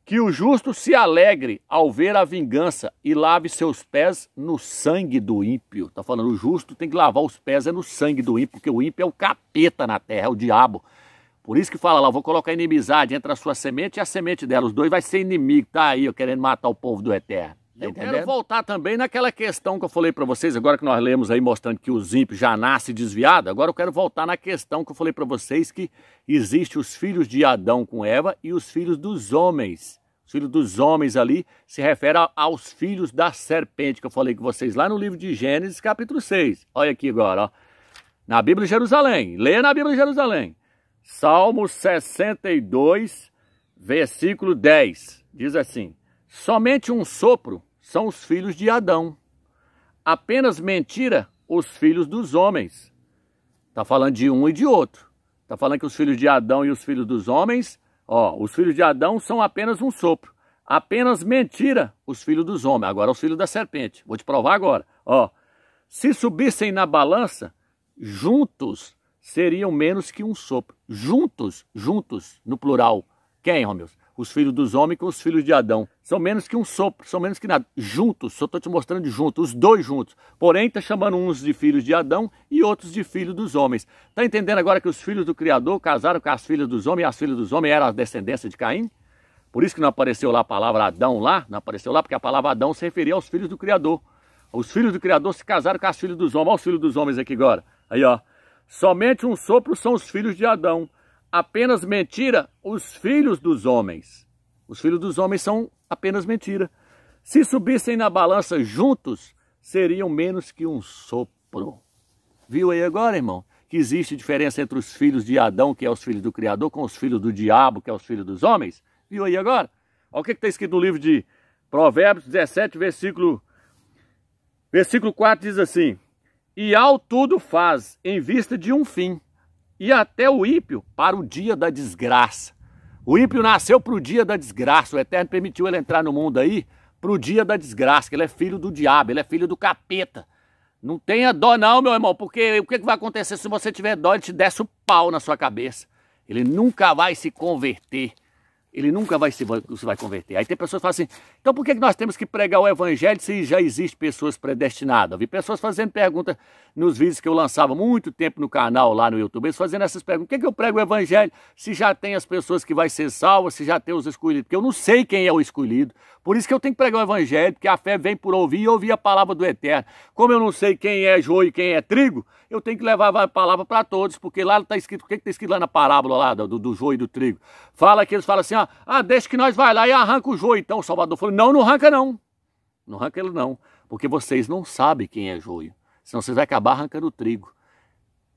Que o justo se alegre ao ver a vingança e lave seus pés no sangue do ímpio. Está falando, o justo tem que lavar os pés no sangue do ímpio, porque o ímpio é o capeta na terra, é o diabo. Por isso que fala lá, vou colocar inimizade entre a sua semente e a semente dela. Os dois vai ser inimigo, tá aí, ó, querendo matar o povo do Eterno. Tá eu quero voltar também naquela questão que eu falei para vocês, agora que nós lemos aí mostrando que os ímpios já nascem desviados, agora eu quero voltar na questão que eu falei para vocês que existe os filhos de Adão com Eva e os filhos dos homens. Os filhos dos homens ali se refere aos filhos da serpente, que eu falei com vocês lá no livro de Gênesis, capítulo 6. Olha aqui agora, ó. Na Bíblia de Jerusalém, leia na Bíblia de Jerusalém. Salmo 62, versículo 10, diz assim: somente um sopro são os filhos de Adão, apenas mentira os filhos dos homens. Está falando de um e de outro. Está falando que os filhos de Adão e os filhos dos homens, ó, os filhos de Adão são apenas um sopro, apenas mentira os filhos dos homens. Agora os filhos da serpente, vou te provar agora. Ó, se subissem na balança, juntos seriam menos que um sopro. Juntos, no plural. Quem, Romeus? Os filhos dos homens com os filhos de Adão. São menos que um sopro, são menos que nada. Juntos, só estou te mostrando de juntos, os dois juntos. Porém, está chamando uns de filhos de Adão e outros de filhos dos homens. Está entendendo agora que os filhos do Criador casaram com as filhas dos homens e as filhas dos homens eram a descendência de Caim? Por isso que não apareceu lá a palavra Adão lá, não apareceu lá porque a palavra Adão se referia aos filhos do Criador. Os filhos do Criador se casaram com as filhas dos homens. Olha os filhos dos homens aqui agora. Aí, ó. Somente um sopro são os filhos de Adão. Apenas mentira os filhos dos homens. Os filhos dos homens são apenas mentira. Se subissem na balança juntos, seriam menos que um sopro. Viu aí agora, irmão? Que existe diferença entre os filhos de Adão, que é os filhos do Criador, com os filhos do diabo, que é os filhos dos homens? Viu aí agora? Olha o que está escrito no livro de Provérbios 17, versículo 4 diz assim: e ao tudo faz em vista de um fim, e até o ímpio para o dia da desgraça. O ímpio nasceu para o dia da desgraça. O Eterno permitiu ele entrar no mundo aí para o dia da desgraça, que ele é filho do diabo, ele é filho do capeta. Não tenha dó não, meu irmão, porque o que vai acontecer se você tiver dó? Ele te desce o pau na sua cabeça. Ele nunca vai se converter. ele nunca se vai converter. Aí tem pessoas que falam assim, então por que nós temos que pregar o evangelho se já existe pessoas predestinadas? Eu vi pessoas fazendo perguntas nos vídeos que eu lançava muito tempo no canal lá no YouTube, eles fazendo essas perguntas, por que eu prego o evangelho se já tem as pessoas que vai ser salvas, se já tem os escolhidos? Porque eu não sei quem é o escolhido, por isso que eu tenho que pregar o evangelho, porque a fé vem por ouvir e ouvir a palavra do Eterno. Como eu não sei quem é joio e quem é trigo, eu tenho que levar a palavra para todos, porque lá está escrito, o que está escrito lá na parábola lá do joio e do trigo? Fala que eles falam assim, deixa que nós vai lá e arranca o joio. Então o Salvador falou, não arranca não. Não arranca ele não, porque vocês não sabem quem é joio. Senão vocês vão acabar arrancando o trigo.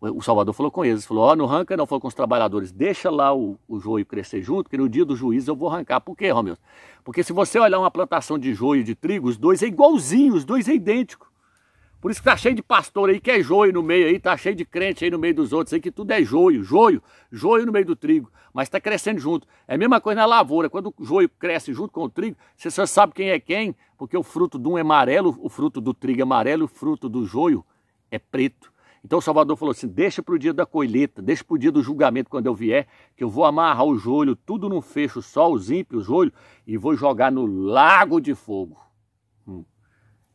O Salvador falou com eles, falou, não arranca não, falou com os trabalhadores, deixa lá o joio crescer junto, que no dia do juízo eu vou arrancar. Por quê, Romeu? Porque se você olhar uma plantação de joio e de trigo, os dois é igualzinho, os dois é idêntico. Por isso que tá cheio de pastor aí que é joio no meio aí, tá cheio de crente aí no meio dos outros aí, que tudo é joio no meio do trigo, mas tá crescendo junto. É a mesma coisa na lavoura, quando o joio cresce junto com o trigo, você só sabe quem é quem, porque o fruto de um é amarelo, o fruto do trigo é amarelo, o fruto do joio é preto. Então o Salvador falou assim, deixa para o dia da colheita, deixa para o dia do julgamento quando eu vier, que eu vou amarrar o joio, tudo num fecho só, os ímpios, o joio, e vou jogar no lago de fogo.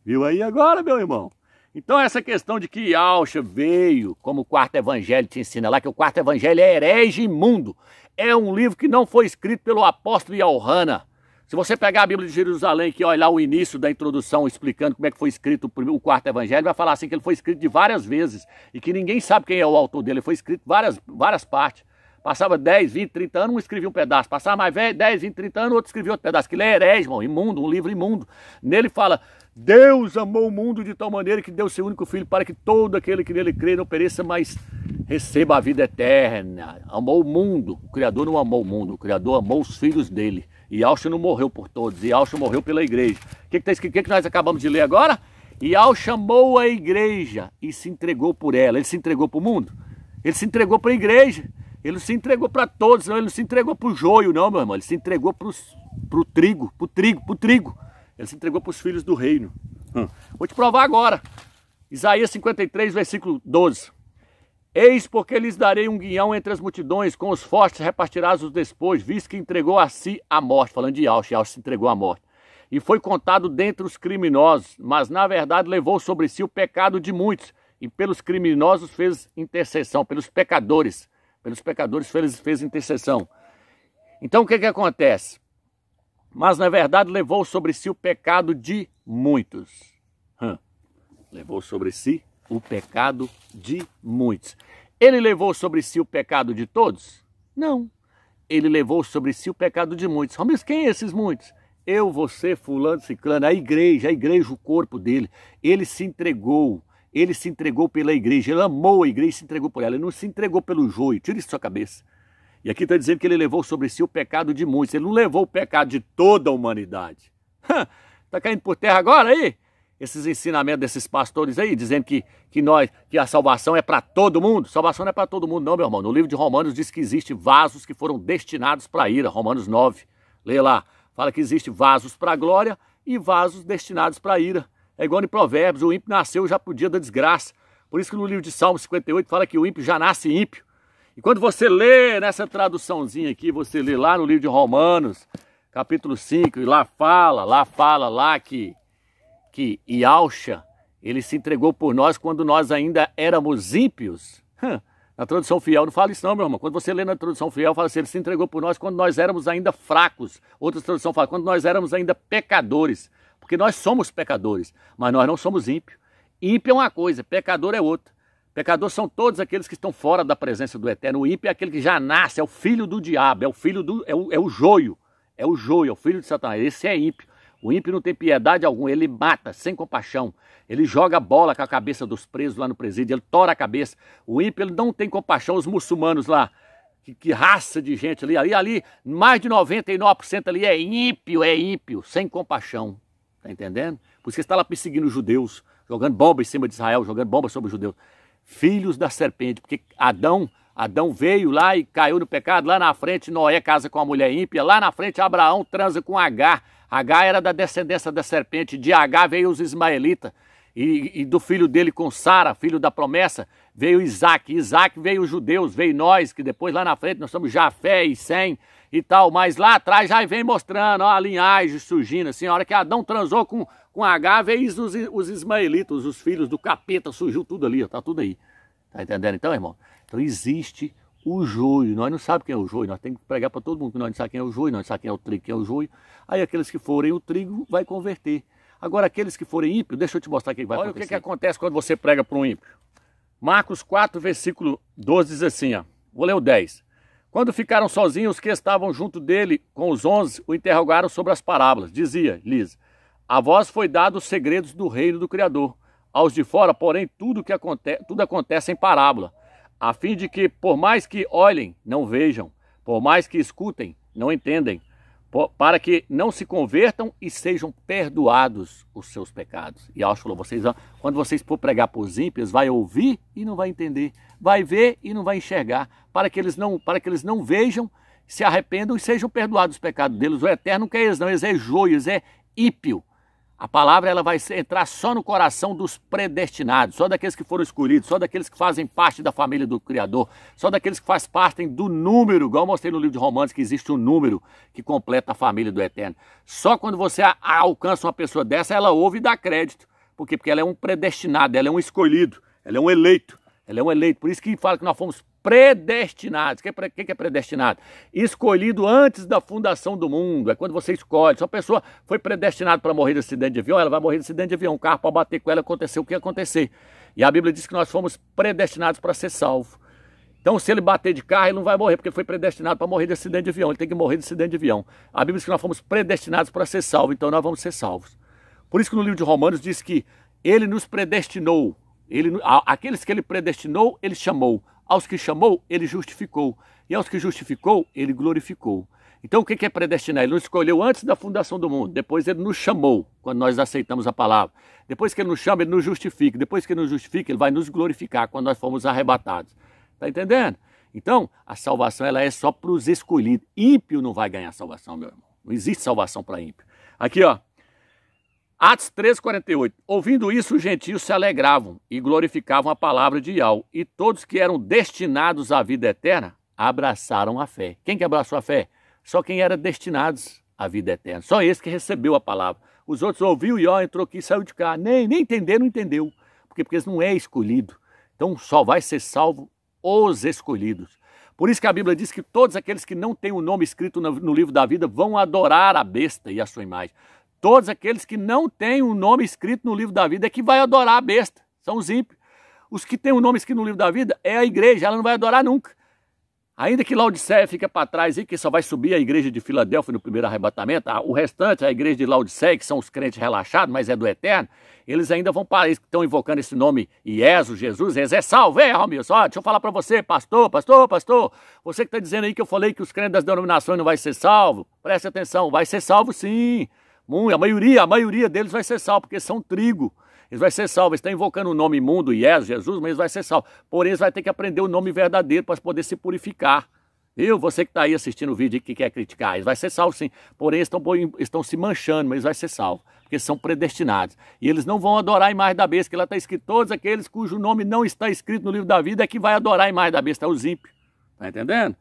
Viu aí agora, meu irmão? Então essa questão de que Yahshua veio, como o quarto evangelho te ensina lá, que o quarto evangelho é herege imundo. É um livro que não foi escrito pelo apóstolo Yohana. Se você pegar a Bíblia de Jerusalém, que olha lá o início da introdução, explicando como é que foi escrito o quarto evangelho, vai falar assim que ele foi escrito de várias vezes e que ninguém sabe quem é o autor dele. Ele foi escrito várias partes. Passava 10, 20, 30 anos, um escrevia um pedaço. Passava mais 10, 20, 30 anos, outro escrevia outro pedaço. Aquilo é herege, irmão, imundo, um livro imundo. Nele fala, Deus amou o mundo de tal maneira que deu seu único filho para que todo aquele que nele crê não pereça, mas receba a vida eterna. Amou o mundo. O Criador não amou o mundo, o Criador amou os filhos dele. E Yahshua não morreu por todos, e Yahshua morreu pela igreja. O que está escrito? O que nós acabamos de ler agora? E Yahshua amou a igreja e se entregou por ela. Ele se entregou para o mundo? Ele se entregou para a igreja. Ele não se entregou para todos, não. Ele não se entregou para o joio, não, meu irmão. Ele se entregou para o trigo, para o trigo. Ele se entregou para os filhos do reino. Vou te provar agora. Isaías 53, versículo 12. Eis porque lhes darei um guião entre as multidões, com os fortes repartirás os despojos, visto que entregou a si a morte. Falando de Yahshua, Yahshua se entregou à morte. E foi contado dentre os criminosos, mas na verdade levou sobre si o pecado de muitos. E pelos criminosos fez intercessão, pelos pecadores fez intercessão. Então o que acontece? Mas na verdade levou sobre si o pecado de muitos. Levou sobre si o pecado de muitos. Ele levou sobre si o pecado de todos? Não. Ele levou sobre si o pecado de muitos. Mas quem é esses muitos? Eu, você, fulano, ciclano, a igreja, o corpo dele. Ele se entregou pela igreja, ele amou a igreja e se entregou por ela. Ele não se entregou pelo joio, tira isso da sua cabeça. E aqui está dizendo que ele levou sobre si o pecado de muitos. Ele não levou o pecado de toda a humanidade. Está caindo por terra agora aí? Esses ensinamentos desses pastores aí, dizendo que a salvação é para todo mundo. Salvação não é para todo mundo não, meu irmão. No livro de Romanos diz que existe vasos que foram destinados para a ira. Romanos 9, leia lá. Fala que existe vasos para a glória e vasos destinados para a ira. É igual em Provérbios, o ímpio nasceu já para o dia da desgraça. Por isso que no livro de Salmo 58 fala que o ímpio já nasce ímpio. E quando você lê nessa traduçãozinha aqui, você lê lá no livro de Romanos, capítulo 5, e lá fala que Yahshua, ele se entregou por nós quando nós ainda éramos ímpios. Na tradução fiel não fala isso não, meu irmão. Quando você lê na tradução fiel, fala assim, ele se entregou por nós quando nós éramos ainda fracos. Outra tradução fala, quando nós éramos ainda pecadores. Porque nós somos pecadores, mas nós não somos ímpios. Ímpio é uma coisa, pecador é outra. Pecadores são todos aqueles que estão fora da presença do Eterno. O ímpio é aquele que já nasce, é o filho do diabo, é o filho do, é o joio, é o filho de Satanás. Esse é ímpio. O ímpio não tem piedade alguma, ele mata sem compaixão. Ele joga bola com a cabeça dos presos lá no presídio, ele tora a cabeça. O ímpio ele não tem compaixão. Os muçulmanos lá, que raça de gente ali, mais de 99% ali é ímpio, sem compaixão. Tá entendendo? Por isso que está lá perseguindo os judeus, jogando bomba em cima de Israel, jogando bomba sobre os judeus. Filhos da serpente, porque Adão veio lá e caiu no pecado. Lá na frente Noé casa com a mulher ímpia, lá na frente Abraão transa com Agar. Agar era da descendência da serpente, de Agar veio os ismaelitas. E do filho dele com Sara, filho da promessa, veio Isaac, Isaac veio os judeus, veio nós, que depois lá na frente nós somos Jafé e Sem e tal, mas lá atrás já vem mostrando, ó, a linhagem surgindo, assim, a hora que Adão transou com H, veio os ismaelitas, os filhos do capeta, surgiu tudo ali, ó, tá tudo aí. Tá entendendo então, irmão? Então existe o joio, nós não sabemos quem é o joio, nós temos que pregar para todo mundo que nós não sabemos quem é o joio, nós não sabemos quem é o trigo, quem é o joio. Aí aqueles que forem o trigo vai converter. Agora aqueles que forem ímpios, deixa eu te mostrar o que vai acontecer. Olha o que acontece quando você prega para um ímpio. Marcos 4, versículo 12 diz assim, ó, vou ler o 10. Quando ficaram sozinhos, os que estavam junto dele com os 11 o interrogaram sobre as parábolas. Dizia-lhes, a vós foi dado os segredos do reino do Criador. Aos de fora, porém, tudo acontece em parábola, a fim de que, por mais que olhem, não vejam, por mais que escutem, não entendem, para que não se convertam e sejam perdoados os seus pecados. E Alcho falou, quando vocês for pregar para os ímpios, vai ouvir e não vai entender, vai ver e não vai enxergar, para que eles não vejam, se arrependam e sejam perdoados os pecados deles. O eterno não quer eles não, eles é joio, eles é ímpio. A palavra ela vai entrar só no coração dos predestinados, só daqueles que foram escolhidos, só daqueles que fazem parte da família do Criador, só daqueles que fazem parte do número, igual eu mostrei no livro de Romanos, que existe um número que completa a família do Eterno. Só quando você alcança uma pessoa dessa, ela ouve e dá crédito. Por quê? Porque ela é um predestinado, ela é um escolhido, ela é um eleito. Ela é um eleito. Por isso que fala que nós fomos predestinados. O que é predestinado? Escolhido antes da fundação do mundo. É quando você escolhe. Se uma pessoa foi predestinada para morrer de acidente de avião, ela vai morrer de acidente de avião. O carro pode bater com ela, acontecer o que acontecer. E a Bíblia diz que nós fomos predestinados para ser salvos. Então, se ele bater de carro, ele não vai morrer, porque ele foi predestinado para morrer de acidente de avião. Ele tem que morrer de acidente de avião. A Bíblia diz que nós fomos predestinados para ser salvos, então nós vamos ser salvos. Por isso que no livro de Romanos diz que ele nos predestinou. Aqueles que ele predestinou, ele chamou. Aos que chamou, ele justificou. E aos que justificou, ele glorificou. Então o que é predestinar? Ele nos escolheu antes da fundação do mundo. Depois ele nos chamou, quando nós aceitamos a palavra. Depois que ele nos chama, ele nos justifica. Depois que ele nos justifica, ele vai nos glorificar quando nós formos arrebatados. Está entendendo? Então, a salvação ela é só para os escolhidos. Ímpio não vai ganhar salvação, meu irmão. Não existe salvação para ímpio. Aqui, ó. Atos 13:48. Ouvindo isso, os gentios se alegravam e glorificavam a palavra de Yahweh. E todos que eram destinados à vida eterna abraçaram a fé. Quem que abraçou a fé? Só quem era destinados à vida eterna. Só esse que recebeu a palavra. Os outros ouviu e ó, entrou aqui e saiu de cá. Nem entender, não entendeu. Porque eles não é escolhido. Então só vai ser salvo os escolhidos. Por isso que a Bíblia diz que todos aqueles que não têm o nome escrito no livro da vida vão adorar a besta e a sua imagem. Todos aqueles que não têm o nome escrito no livro da vida é que vai adorar a besta. São os ímpios. Os que têm o nome escrito no livro da vida é a igreja, ela não vai adorar nunca. Ainda que Laodiceia fica para trás e que só vai subir a igreja de Filadélfia no primeiro arrebatamento, o restante, a igreja de Laodiceia, que são os crentes relaxados, mas é do eterno, eles ainda vão para eles que estão invocando esse nome Iesu, Jesus, eles é salvo, Romilson, ó, deixa eu falar para você, pastor, você que está dizendo aí que eu falei que os crentes das denominações não vai ser salvo, preste atenção, vai ser salvo sim. A maioria deles vai ser salvo, porque são trigo. Eles vão ser salvos, eles estão invocando o nome imundo, Jesus, mas eles vão ser salvos. Porém, eles vão ter que aprender o nome verdadeiro para poder se purificar. Você que está aí assistindo o vídeo e que quer criticar, eles vão ser salvos sim. Porém, eles estão se manchando, mas eles vão ser salvos, porque são predestinados. E eles não vão adorar a imagem da besta, que lá está escrito, todos aqueles cujo nome não está escrito no livro da vida é que vai adorar a imagem da besta, é os ímpios. Está entendendo?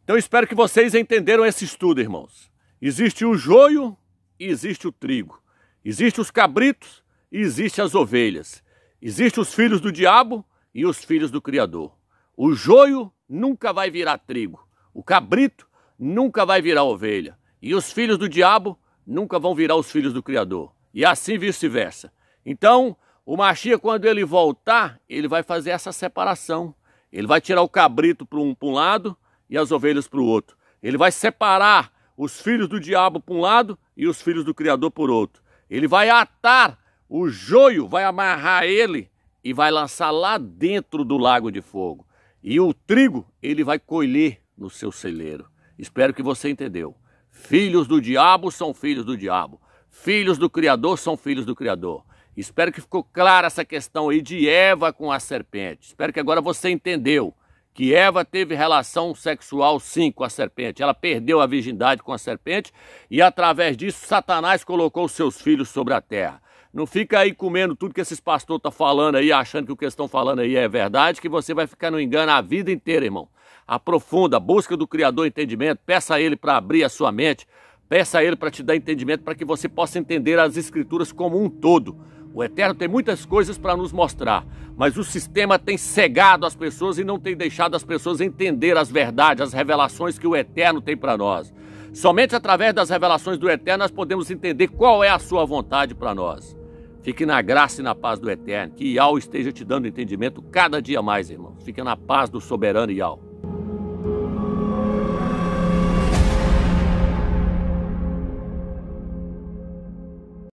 Então, eu espero que vocês entenderam esse estudo, irmãos. Existe o joio e existe o trigo. Existem os cabritos e existem as ovelhas. Existem os filhos do diabo e os filhos do Criador. O joio nunca vai virar trigo. O cabrito nunca vai virar ovelha. E os filhos do diabo nunca vão virar os filhos do Criador. E assim vice-versa. Então, o Mashiach, quando ele voltar, ele vai fazer essa separação. Ele vai tirar o cabrito para um lado e as ovelhas para o outro. Ele vai separar os filhos do diabo por um lado e os filhos do Criador por outro. Ele vai atar o joio, vai amarrar ele e vai lançar lá dentro do lago de fogo. E o trigo ele vai colher no seu celeiro. Espero que você entendeu. Filhos do diabo são filhos do diabo. Filhos do Criador são filhos do Criador. Espero que ficou clara essa questão aí de Eva com a serpente. Espero que agora você entendeu que Eva teve relação sexual sim com a serpente. Ela perdeu a virgindade com a serpente e através disso Satanás colocou seus filhos sobre a terra. Não fica aí comendo tudo que esses pastores estão falando aí, achando que o que eles estão falando aí é verdade, que você vai ficar no engano a vida inteira, irmão. Aprofunda, busca do Criador entendimento, peça a Ele para abrir a sua mente, peça a Ele para te dar entendimento, para que você possa entender as Escrituras como um todo. O Eterno tem muitas coisas para nos mostrar, mas o sistema tem cegado as pessoas e não tem deixado as pessoas entender as verdades, as revelações que o Eterno tem para nós. Somente através das revelações do Eterno nós podemos entender qual é a sua vontade para nós. Fique na graça e na paz do Eterno, que Yahweh esteja te dando entendimento cada dia mais, irmão. Fique na paz do soberano Yahweh.